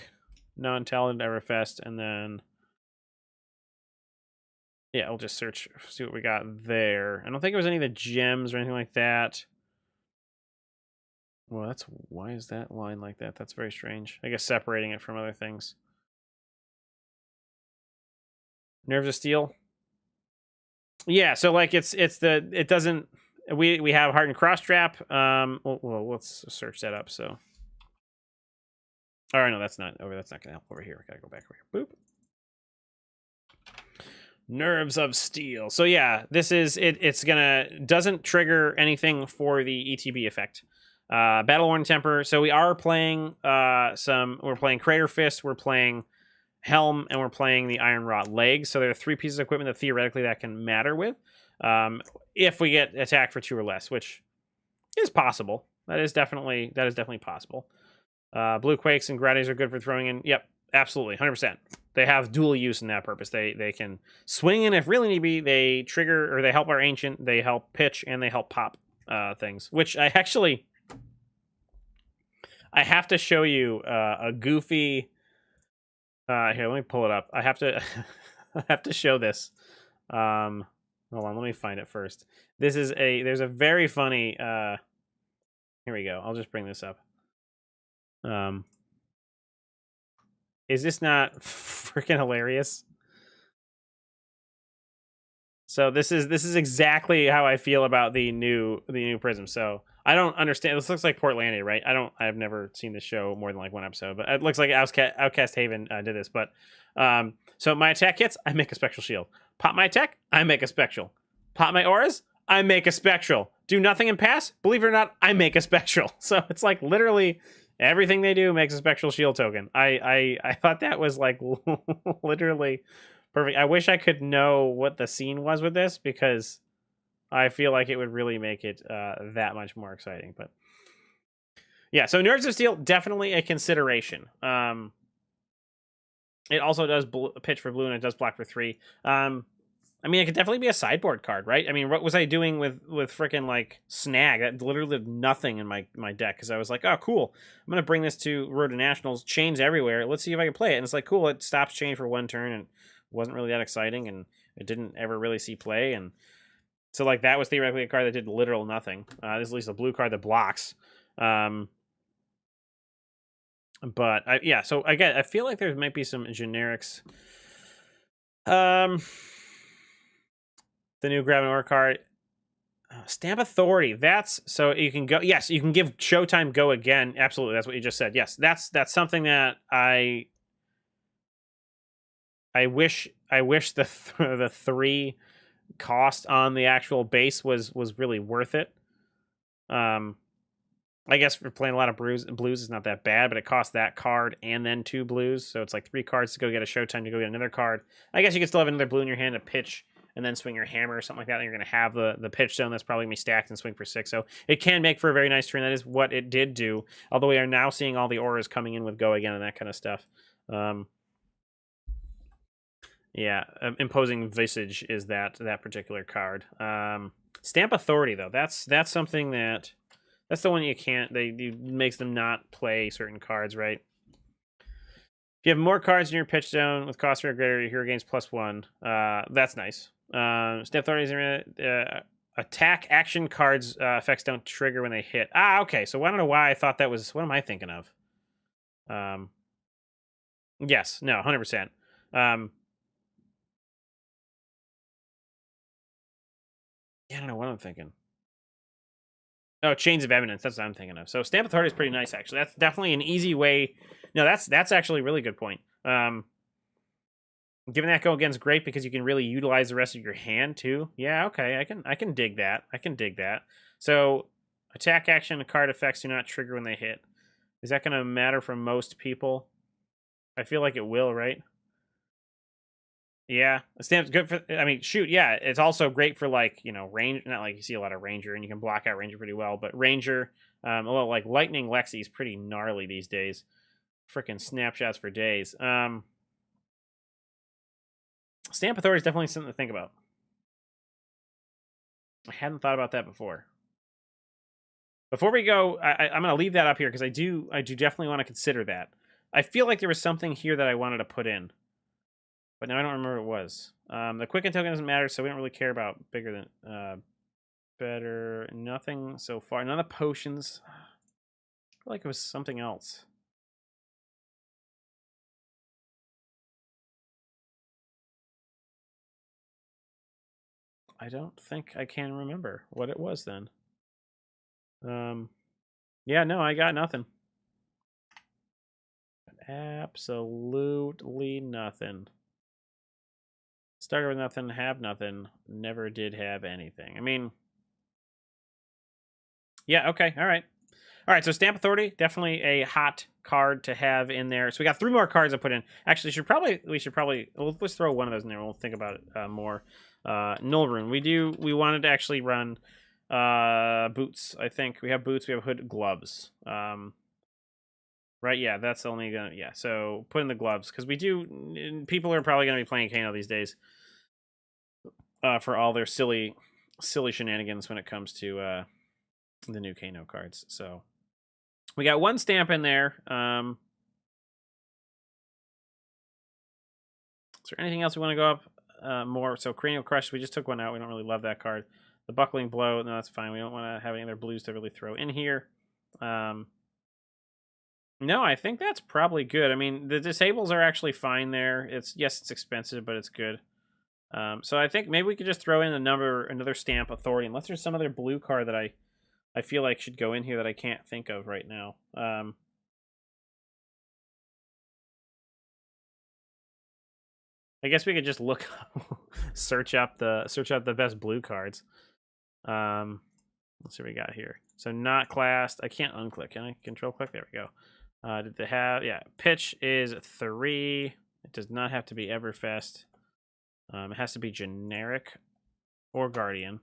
non-talented Everfest, and then yeah, I'll just search, see what we got there. I don't think it was any of the gems or anything like that. Well, why is that line like that? That's very strange. I guess separating it from other things. Nerves of Steel. Yeah, so like it doesn't. We have Hardened Cross Trap. Well, let's search that up. So, all right, no, that's not over. That's not gonna help over here. I gotta go back over here. Boop. Nerves of Steel. So yeah, this is it. It's doesn't trigger anything for the ETB effect. Battle-Worn Temper. So we are playing we're playing Crater Fist, we're playing Helm, and we're playing the Iron Rod Legs. So there are 3 pieces of equipment that theoretically that can matter with. If we get attacked for 2 or less, which is possible. That is definitely possible. Blue Quakes and Gradies are good for throwing in. Yep, absolutely, 100%. They have dual use in that purpose. They can swing in if really need be. They trigger, or they help our Ancient. They help pitch, and they help pop things. Which I have to show you a goofy. Here, let me pull it up. I have to I have to show this. Hold on, let me find it first. There's a very funny here we go. I'll just bring this up. Is this not freaking hilarious? So this is exactly how I feel about the new Prism. So I don't understand. This looks like Portlandia, right? I've never seen this show more than like one episode, but it looks like Outcast Haven did this. But so my attack hits, I make a spectral shield. Pop my attack, I make a spectral. Pop my auras, I make a spectral. Do nothing and pass. Believe it or not, I make a spectral. So it's like literally everything they do makes a spectral shield token. I thought that was like literally perfect. I wish I could know what the scene was with this because I feel like it would really make it that much more exciting. But yeah, so Nerves of Steel definitely a consideration. It also does pitch for blue and it does block for 3. I mean, it could definitely be a sideboard card, right? I mean, what was I doing with freaking like Snag? That literally did nothing in my deck because I was like, oh, cool. I'm gonna bring this to Road to Nationals. Chains everywhere. Let's see if I can play it. And it's like, cool. It stops chain for 1 turn and wasn't really that exciting, and it didn't ever really see play. And so like that was theoretically a card that did literal nothing. This is at least a blue card that blocks. But yeah, so again, I feel like there might be some generics. The new Grab and Ore card. Stamp Authority. That's so you can go. Yes, you can give Showtime go again. Absolutely, that's what you just said. Yes, that's something that I wish the 3 cost on the actual base was really worth it. I guess for playing a lot of blues is not that bad, but it costs that card and then 2 blues, so it's like 3 cards to go get a Showtime to go get another card. I guess you can still have another blue in your hand to pitch and then swing your hammer or something like that. And you're going to have the pitch zone that's probably going to be stacked and swing for 6. So it can make for a very nice turn. That is what it did do. Although we are now seeing all the auras coming in with go again and that kind of stuff. Yeah, Imposing Visage is that particular card. Stamp Authority though, that's something that's the one you can't. It makes them not play certain cards, right? If you have more cards in your pitch zone with cost or greater, your hero gains +1. That's nice. Stamp Authority is attack action cards effects don't trigger when they hit. Okay. So I don't know why I thought that was. What am I thinking of? Yes. No. 100%. Yeah, I don't know what I'm thinking. Oh, Chains of Evidence. That's what I'm thinking of. So Stamp Authority is pretty nice, actually. That's definitely an easy way. No, that's actually a really good point. Giving that go again is great because you can really utilize the rest of your hand too. Yeah, okay, I can dig that. I can dig that. So attack action and card effects do not trigger when they hit. Is that going to matter for most people? I feel like it will, right? Yeah, a stamp's good for. I mean, shoot, yeah, it's also great for like range. Not like you see a lot of Ranger, and you can block out Ranger pretty well. But Ranger, well, like Lightning Lexi is pretty gnarly these days. Freaking snapshots for days. Stamp Authority is definitely something to think about. I hadn't thought about that before. Before we go, I'm going to leave that up here because I do definitely want to consider that. I feel like there was something here that I wanted to put in, but now I don't remember what it was. The Quicken token doesn't matter, so we don't really care about bigger than better. Nothing so far. None of the potions. I feel like it was something else. I don't think I can remember what it was then. Yeah, no, I got nothing. Absolutely nothing. Started with nothing, have nothing, never did have anything. I mean, yeah, okay, all right. All right, so Stamp Authority, definitely a hot card to have in there. So we got 3 more cards I put in. Actually, we should probably let's throw one of those in there. We'll think about it more. Null Rune. We wanted to actually run boots. I think we have boots. We have hood, gloves. Right? Yeah, that's only gonna. Yeah, so put in the gloves because we do. People are probably gonna be playing Kano these days. For all their silly shenanigans when it comes to the new Kano cards. So we got 1 stamp in there. Is there anything else we want to go up more? So Cranial Crush, we just took one out. We don't really love that card. The Buckling Blow, no, that's fine. We don't want to have any other blues to really throw in here. No, I think that's probably good. I mean, the disables are actually fine there. Yes, it's expensive, but it's good. So I think maybe we could just throw in another stamp authority, unless there's some other blue card that I feel like should go in here that I can't think of right now. I guess we could just look, search up the best blue cards. Let's see what we got here. So not classed. I can't unclick. Can I control click? There we go. Did they have? Yeah. Pitch is 3. It does not have to be Everfest. It has to be generic or Guardian.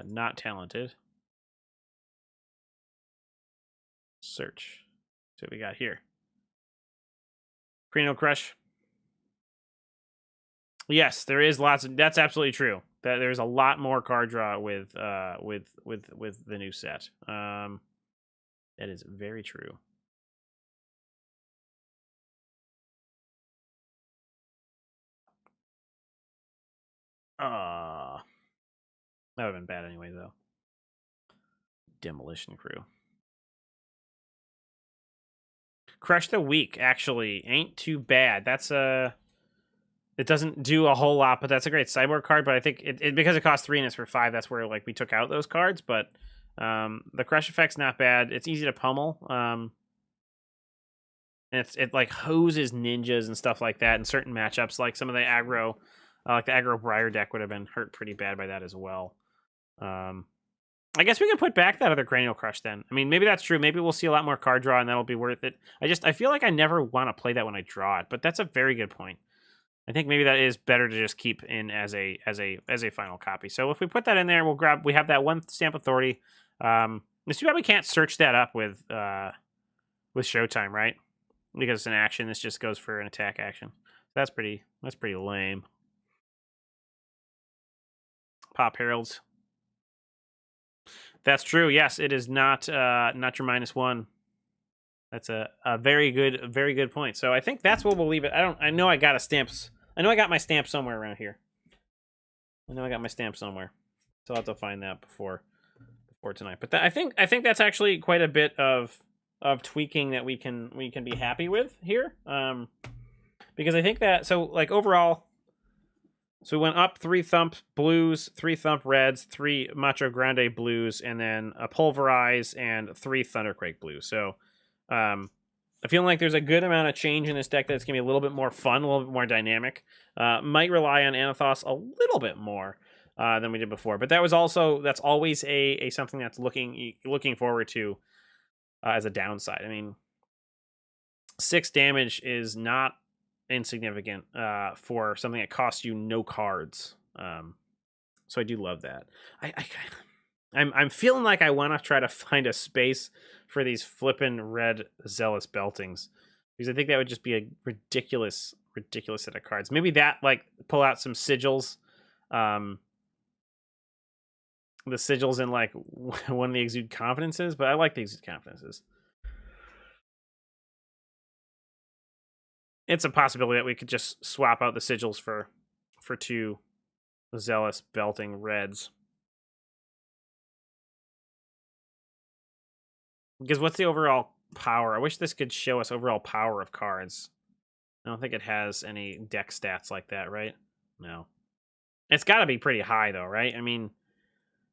Not talented. Search. See what we got here. Cranial Crush. Yes, there is lots of. That's absolutely true. That there's a lot more card draw with the new set. That is very true. That would have been bad anyway, though. Demolition Crew. Crush the Weak actually ain't too bad. That's a. It doesn't do a whole lot, but that's a great sideboard card. But I think it because it costs 3 and it's for 5. That's where like we took out those cards. But the crush effect's not bad. It's easy to pummel. And it like hoses ninjas and stuff like that in certain matchups. Like some of the aggro, like the aggro Briar deck would have been hurt pretty bad by that as well. I guess we can put back that other Cranial Crush then. I mean, maybe that's true. Maybe we'll see a lot more card draw and that'll be worth it. I feel like I never want to play that when I draw it, but that's a very good point. I think maybe that is better to just keep in as a final copy. So if we put that in there, we have that one stamp authority. It's too bad we can't search that up with Showtime, right? Because it's an action. This just goes for an attack action. That's pretty lame. Pop Heralds. That's true. Yes, it is not your -1. That's a very good point. So I think that's what we'll leave it. I know I got my stamp somewhere around here. I know I got my stamp somewhere. So I'll have to find that before tonight. But I think that's actually quite a bit of tweaking that we can be happy with here. Because I think that like overall, so we went up 3 Thump Blues, 3 Thump Reds, 3 Macho Grande Blues, and then a Pulverize and 3 Thunderquake Blues. So I feel like there's a good amount of change in this deck that's going to be a little bit more fun, a little bit more dynamic. Might rely on Anathos a little bit more than we did before, but that's always a something that's looking forward to as a downside. I mean, 6 damage is not insignificant for something that costs you no cards. So I do love that. I'm feeling like I want to try to find a space for these flippin' red Zealous Beltings, because I think that would just be a ridiculous set of cards. Maybe that, like, pull out some sigils, the sigils in like one of the Exude Confidences, but I like the Exude Confidences. It's a possibility that we could just swap out the sigils for 2 Zealous Belting Reds. Because what's the overall power? I wish this could show us overall power of cards. I don't think it has any deck stats like that, right? No. It's got to be pretty high, though, right? I mean,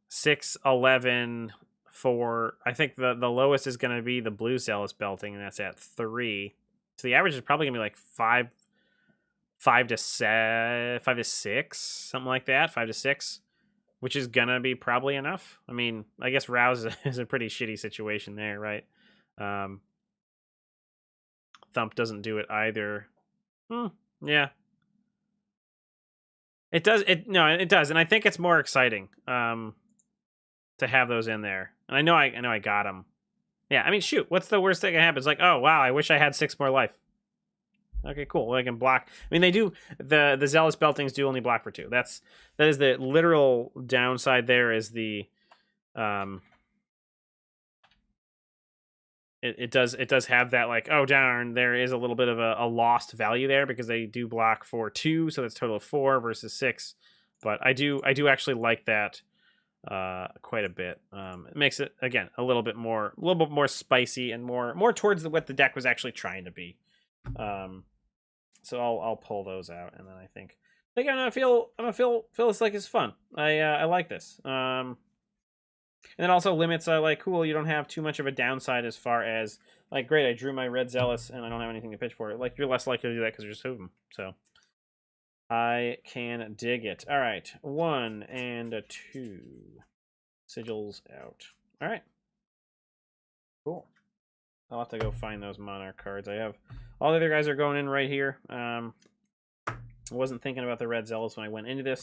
6, 11, 4. I think the lowest is going to be the Blue Zealous Belting, and that's at 3. So the average is probably going to be like 5 to 6, something like that, 5 to 6. Which is gonna be probably enough. I mean, I guess Rouse is a pretty shitty situation there, right? Thump doesn't do it either. Yeah. It does. It does, and I think it's more exciting to have those in there. And I know I got them. Yeah, I mean, shoot, what's the worst thing that happens? Like, oh wow, I wish I had 6 more life. Okay, cool. Well, I can block. I mean, they do the Zealous Beltings do only block for 2. That is the literal downside. There is the it does have that, like, oh darn, there is a little bit of a lost value there because they do block for 2, so that's a total of 4 versus 6. But I do actually like that quite a bit. It makes it, again, a little bit more spicy and more towards what the deck was actually trying to be. So I'll pull those out, and then I think I'm gonna feel this like it's fun. I like this. And it also limits like cool. You don't have too much of a downside as far as like great. I drew my red zealous, and I don't have anything to pitch for it. Like you're less likely to do that because you're just moving. So I can dig it. All right, 1 and a 2 sigils out. All right, cool. I'll have to go find those monarch cards. I have all the other guys are going in right here. I wasn't thinking about the red zealous when I went into this,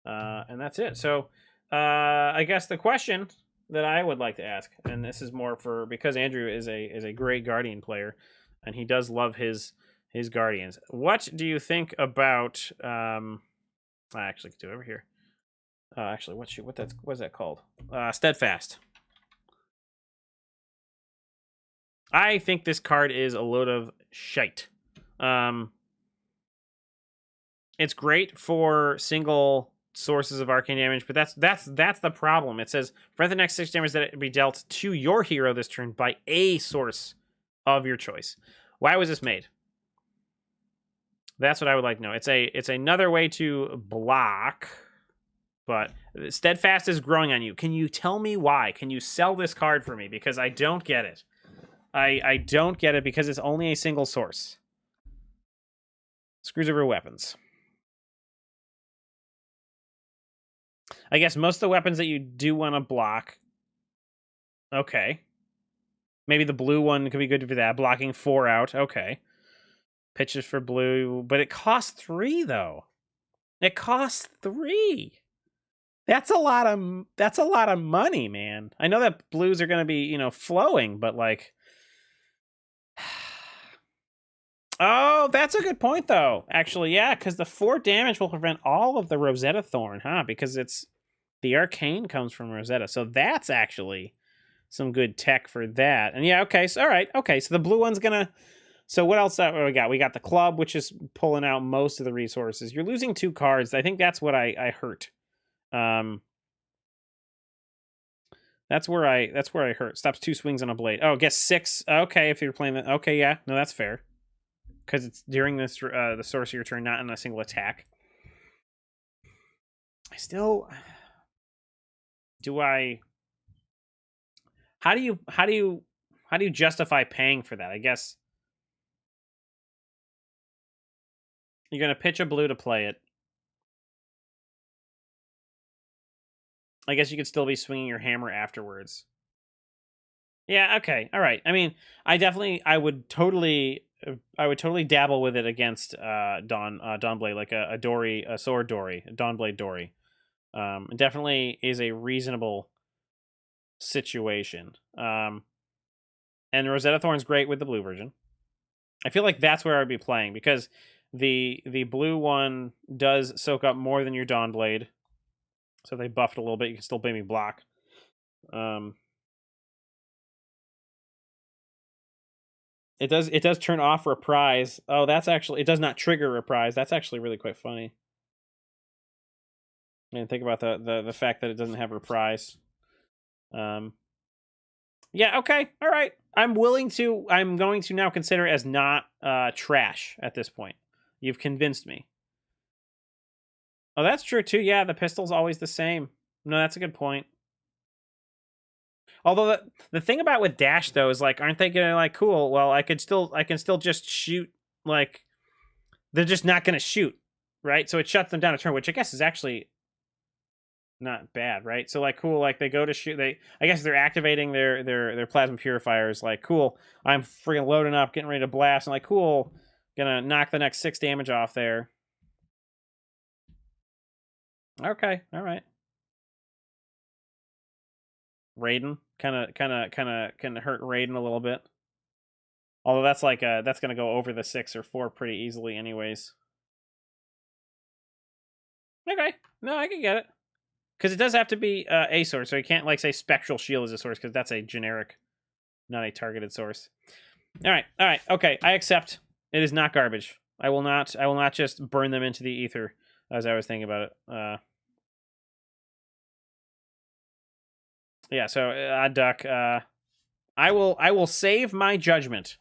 and that's it. So I guess the question that I would like to ask, and this is more for because Andrew is a great Guardian player, and he does love his Guardians. What do you think about? I actually could do it over here. Actually, what's that called? Steadfast. I think this card is a load of shite. It's great for single sources of arcane damage, but that's the problem. It says for the next 6 damage that it be dealt to your hero this turn by a source of your choice. Why was this made? That's what I would like to know. It's another way to block, but Steadfast is growing on you. Can you tell me why? Can you sell this card for me? Because I don't get it. I don't get it because it's only a single source. Screws over weapons. I guess most of the weapons that you do want to block. Okay. Maybe the blue one could be good for that. Blocking 4 out. Okay. Pitches for blue. But it costs 3, though. It costs 3. That's a lot of money, man. I know that blues are going to be, flowing, but like... Oh, that's a good point, though. Actually, yeah, because the 4 damage will prevent all of the Rosetta Thorn, huh? Because the arcane comes from Rosetta. So that's actually some good tech for that. And yeah, okay. So, all right. Okay. So the blue one's going to... So what else what we got? We got the club, which is pulling out most of the resources. You're losing 2 cards. I think that's what I hurt. That's where I hurt. Stops 2 swings on a blade. Oh, guess 6. Okay, if you're playing that. Okay, yeah. No, that's fair. Because it's during this the source of your turn, not in a single attack. I still... Do I... How do you justify paying for that? I guess you're going to pitch a blue to play it. I guess you could still be swinging your hammer afterwards. Yeah, okay. All right. I mean, I would totally dabble with it against Dawnblade, like a Dory, a sword Dory, a Dawnblade Dory. It definitely is a reasonable situation. And Rosetta Thorn's great with the blue version. I feel like that's where I'd be playing because the blue one does soak up more than your Dawnblade. So if they buffed a little bit, you can still maybe block. It does turn off reprise. Oh, that's actually... It does not trigger reprise. That's actually really quite funny. I didn't think about the fact that it doesn't have reprise. Yeah, okay. All right. I'm going to now consider it as not trash at this point. You've convinced me. Oh, that's true too. Yeah, the pistol's always the same. No, that's a good point. Although the thing about with dash though is like, aren't they gonna like cool? Well, I can still just shoot. Like, they're just not gonna shoot, right? So it shuts them down a turn, which I guess is actually not bad, right? So like, cool, like they go to shoot. I guess they're activating their plasma purifiers. Like, cool, I'm freaking loading up, getting ready to blast. And like, cool, gonna knock the next 6 damage off there. Okay, all right. Raiden kind of hurt Raiden a little bit. Although that's like that's gonna go over the 6 or 4 pretty easily, anyways. Okay, no, I can get it because it does have to be a source, so you can't like say Spectral Shield is a source because that's a generic, not a targeted source. All right, okay, I accept. It is not garbage. I will not just burn them into the ether as I was thinking about it. Yeah, so Odd Duck. I will save my judgment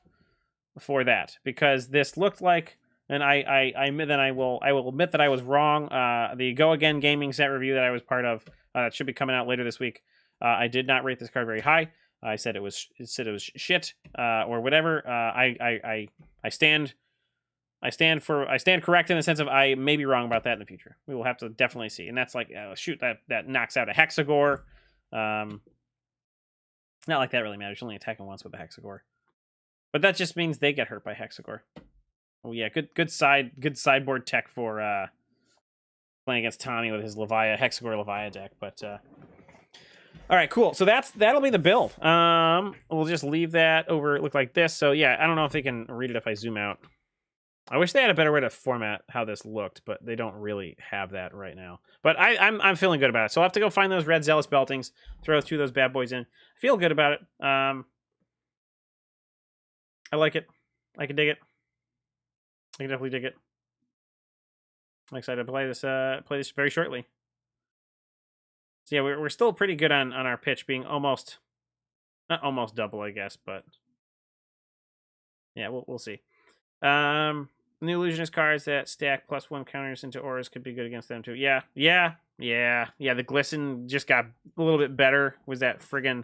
for that because this looked like And I will admit that I was wrong. The Go Again Gaming set review that I was part of that should be coming out later this week. I did not rate this card very high. I said it was shit or whatever. I stand correct in the sense of I may be wrong about that in the future. We will have to definitely see. And that's like shoot, that knocks out a Hexagore. Not like that really matters. You're only attacking once with the Hexagore, but that just means they get hurt by Hexagore. Oh yeah, good sideboard tech for playing against Tommy with his Hexagore Levia deck. But all right, cool. So that'll be the build. We'll just leave that over. It look like this. So yeah, I don't know if they can read it if I zoom out. I wish they had a better way to format how this looked, but they don't really have that right now. But I'm feeling good about it. So I'll have to go find those red Zealous Beltings, throw 2 of those bad boys in. I feel good about it. I like it. I can dig it. I can definitely dig it. I'm excited to play this very shortly. So yeah, we're still pretty good on our pitch being almost, not almost double, I guess, but yeah, we'll see. The illusionist cards that stack +1 counters into auras could be good against them too. Yeah. The glisten just got a little bit better. Was that friggin'?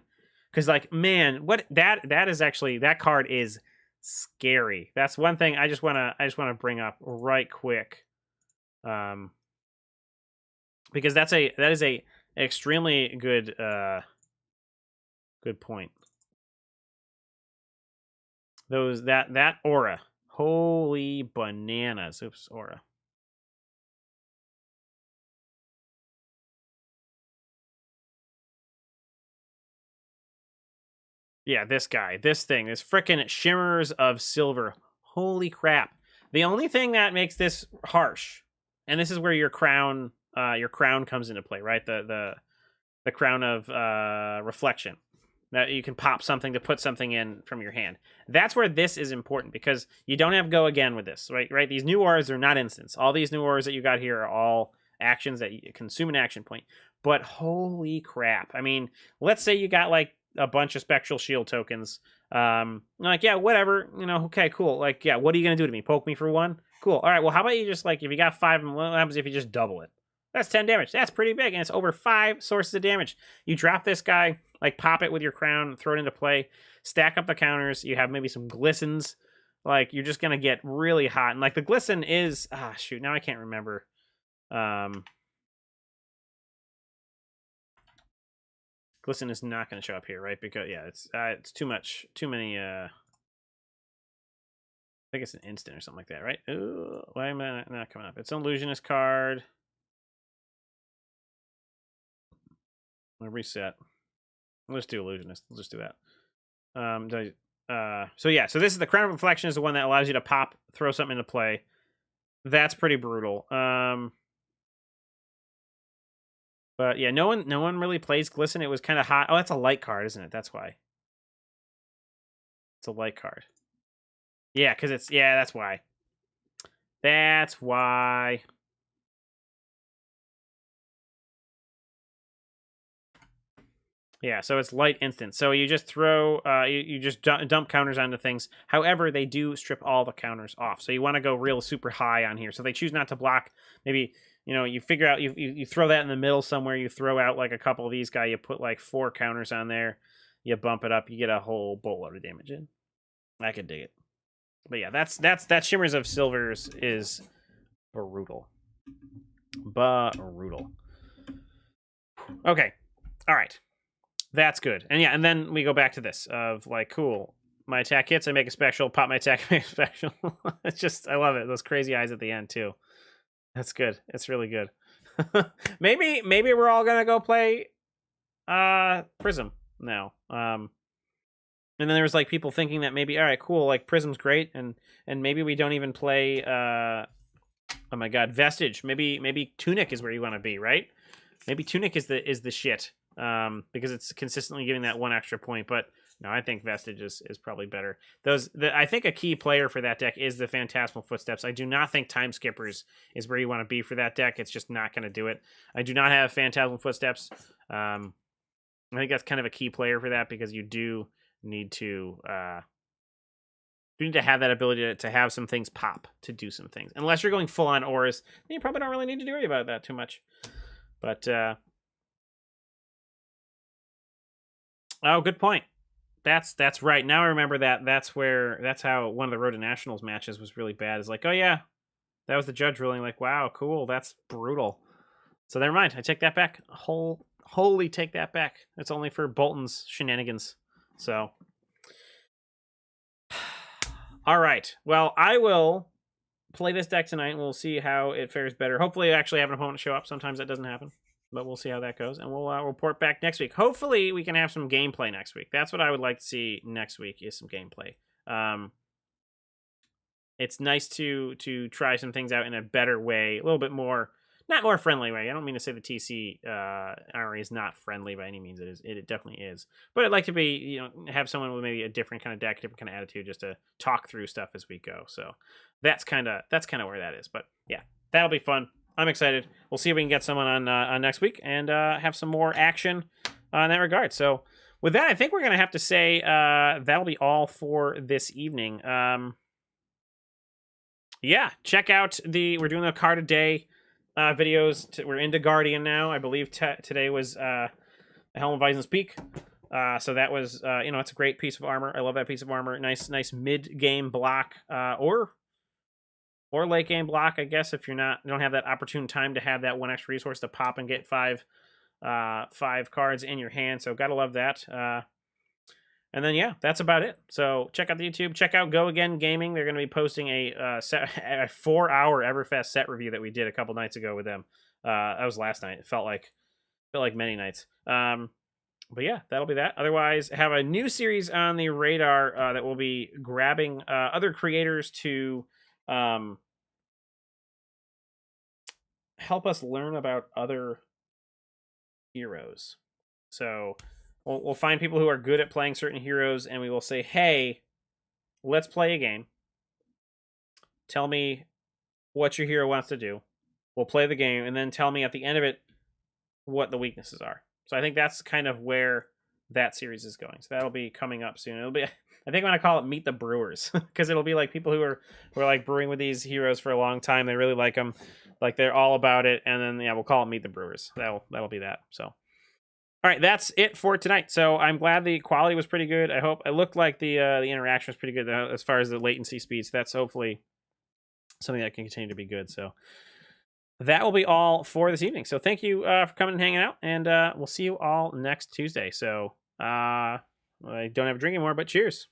Because like, man, what that is actually, that card is scary. That's one thing I just wanna bring up right quick. Because that is a extremely good good point. That aura. Holy bananas. Oops, aura. Yeah, this guy. This thing. This frickin' Shimmers of Silver. Holy crap. The only thing that makes this harsh, and this is where your crown comes into play, right? The crown of reflection. That you can pop something to put something in from your hand. That's where this is important because you don't have Go Again with this, right? Right? These new auras are not instants. All these new auras that you got here are all actions that you consume an action point. But holy crap. I mean, let's say you got like a bunch of Spectral Shield tokens. Like, yeah, whatever. You know, okay, cool. Like, yeah, what are you going to do to me? Poke me for 1? Cool. All right, well, how about you just, like, if you got 5, what happens if you just double it? That's 10 damage. That's pretty big, and it's over 5 sources of damage. You drop this guy, like, pop it with your crown, throw it into play, stack up the counters. You have maybe some glistens. Like, you're just going to get really hot. And, like, the glisten is... shoot, now I can't remember. Glisten is not going to show up here, right? Because, yeah, it's too much. Too many... I think it's an instant or something like that, right? Ooh, why am I not coming up? It's an illusionist card. I'm gonna reset. Let's do illusionist. Let's just do that. So yeah, so this is the Crown of Reflection is the one that allows you to pop, throw something into play. That's pretty brutal. But yeah, no one really plays Glisten. It was kind of hot. Oh, that's a light card, isn't it? That's why. It's a light card. Yeah, because it's that's why. That's why. Yeah, so it's light instant. So you just throw, you just dump counters onto things. However, they do strip all the counters off. So you want to go real super high on here. So they choose not to block. Maybe, you know, you figure out, you throw that in the middle somewhere. You throw out like a couple of these guys. You put like 4 counters on there. You bump it up. You get a whole boatload of damage in. I could dig it. But yeah, that Shimmers of Silvers is brutal. Brutal. Okay. All right. That's good. And yeah, and then we go back to this of like, cool, my attack hits, I make a special, pop my attack, make a special. It's just, I love it. Those crazy eyes at the end too. That's good. It's really good. maybe we're all gonna go play Prism now. And then there was like people thinking that maybe, all right, cool, like Prism's great, and maybe we don't even play oh my god, Vestige. Maybe Tunic is where you want to be, right? Maybe Tunic is the shit. Because it's consistently giving that 1 extra point, but no, I think Vestige is probably better. I think a key player for that deck is the Phantasmal Footsteps. I do not think Time Skippers is where you want to be for that deck. It's just not going to do it. I do not have Phantasmal Footsteps. I think that's kind of a key player for that because you do need to You need to have that ability to have some things pop, to do some things. Unless you're going full on auras, then you probably don't really need to worry about that too much. But oh, good point. That's right. Now I remember that. That's how one of the Road to Nationals matches was really bad. It's like, oh yeah, that was the judge ruling. Like, wow, cool. That's brutal. So never mind. I take that back. Wholly take that back. It's only for Bolton's shenanigans. So. All right. Well, I will play this deck tonight, and we'll see how it fares better. Hopefully, I actually have an opponent show up. Sometimes that doesn't happen, but we'll see how that goes, and we'll report back next week. Hopefully, we can have some gameplay next week. That's what I would like to see next week, is some gameplay. It's nice to try some things out in a better way, a little bit more, not more friendly way. I don't mean to say the TC RE is not friendly by any means. It is. It definitely is. But I'd like to be, have someone with maybe a different kind of deck, different kind of attitude, just to talk through stuff as we go. So that's kind of where that is. But yeah, that'll be fun. I'm excited. We'll see if we can get someone on next week and have some more action in that regard. So with that, I think we're gonna have to say that'll be all for this evening. Yeah, check out we're doing the card a day videos. We're into Guardian now. I believe today was Helm of Eisen's Peak. So that was, it's a great piece of armor. I love that piece of armor. Nice mid-game block, or late game block, I guess, if you don't have that opportune time to have that one extra resource to pop and get five cards in your hand. So gotta love that. And then, yeah, that's about it. So check out the YouTube. Check out Go Again Gaming. They're going to be posting a 4-hour Everfest set review that we did a couple nights ago with them. That was last night. It felt like many nights. But yeah, that'll be that. Otherwise, have a new series on the radar that will be grabbing other creators to help us learn about other heroes. So we'll find people who are good at playing certain heroes, and we will say, hey, let's play a game. Tell me what your hero wants to do. We'll play the game, and then tell me at the end of it what the weaknesses are. So I think that's kind of where that series is going. So that'll be coming up soon. It'll be, I think I'm going to call it Meet the Brewers, because it'll be like people who are like brewing with these heroes for a long time. They really like them. Like, they're all about it. And then, yeah, we'll call it Meet the Brewers. That'll be that. So. All right, that's it for tonight. So I'm glad the quality was pretty good. It looked like the interaction was pretty good as far as the latency speeds. That's hopefully something that can continue to be good. So that will be all for this evening. So thank you for coming and hanging out, and we'll see you all next Tuesday. So I don't have a drink anymore, but cheers.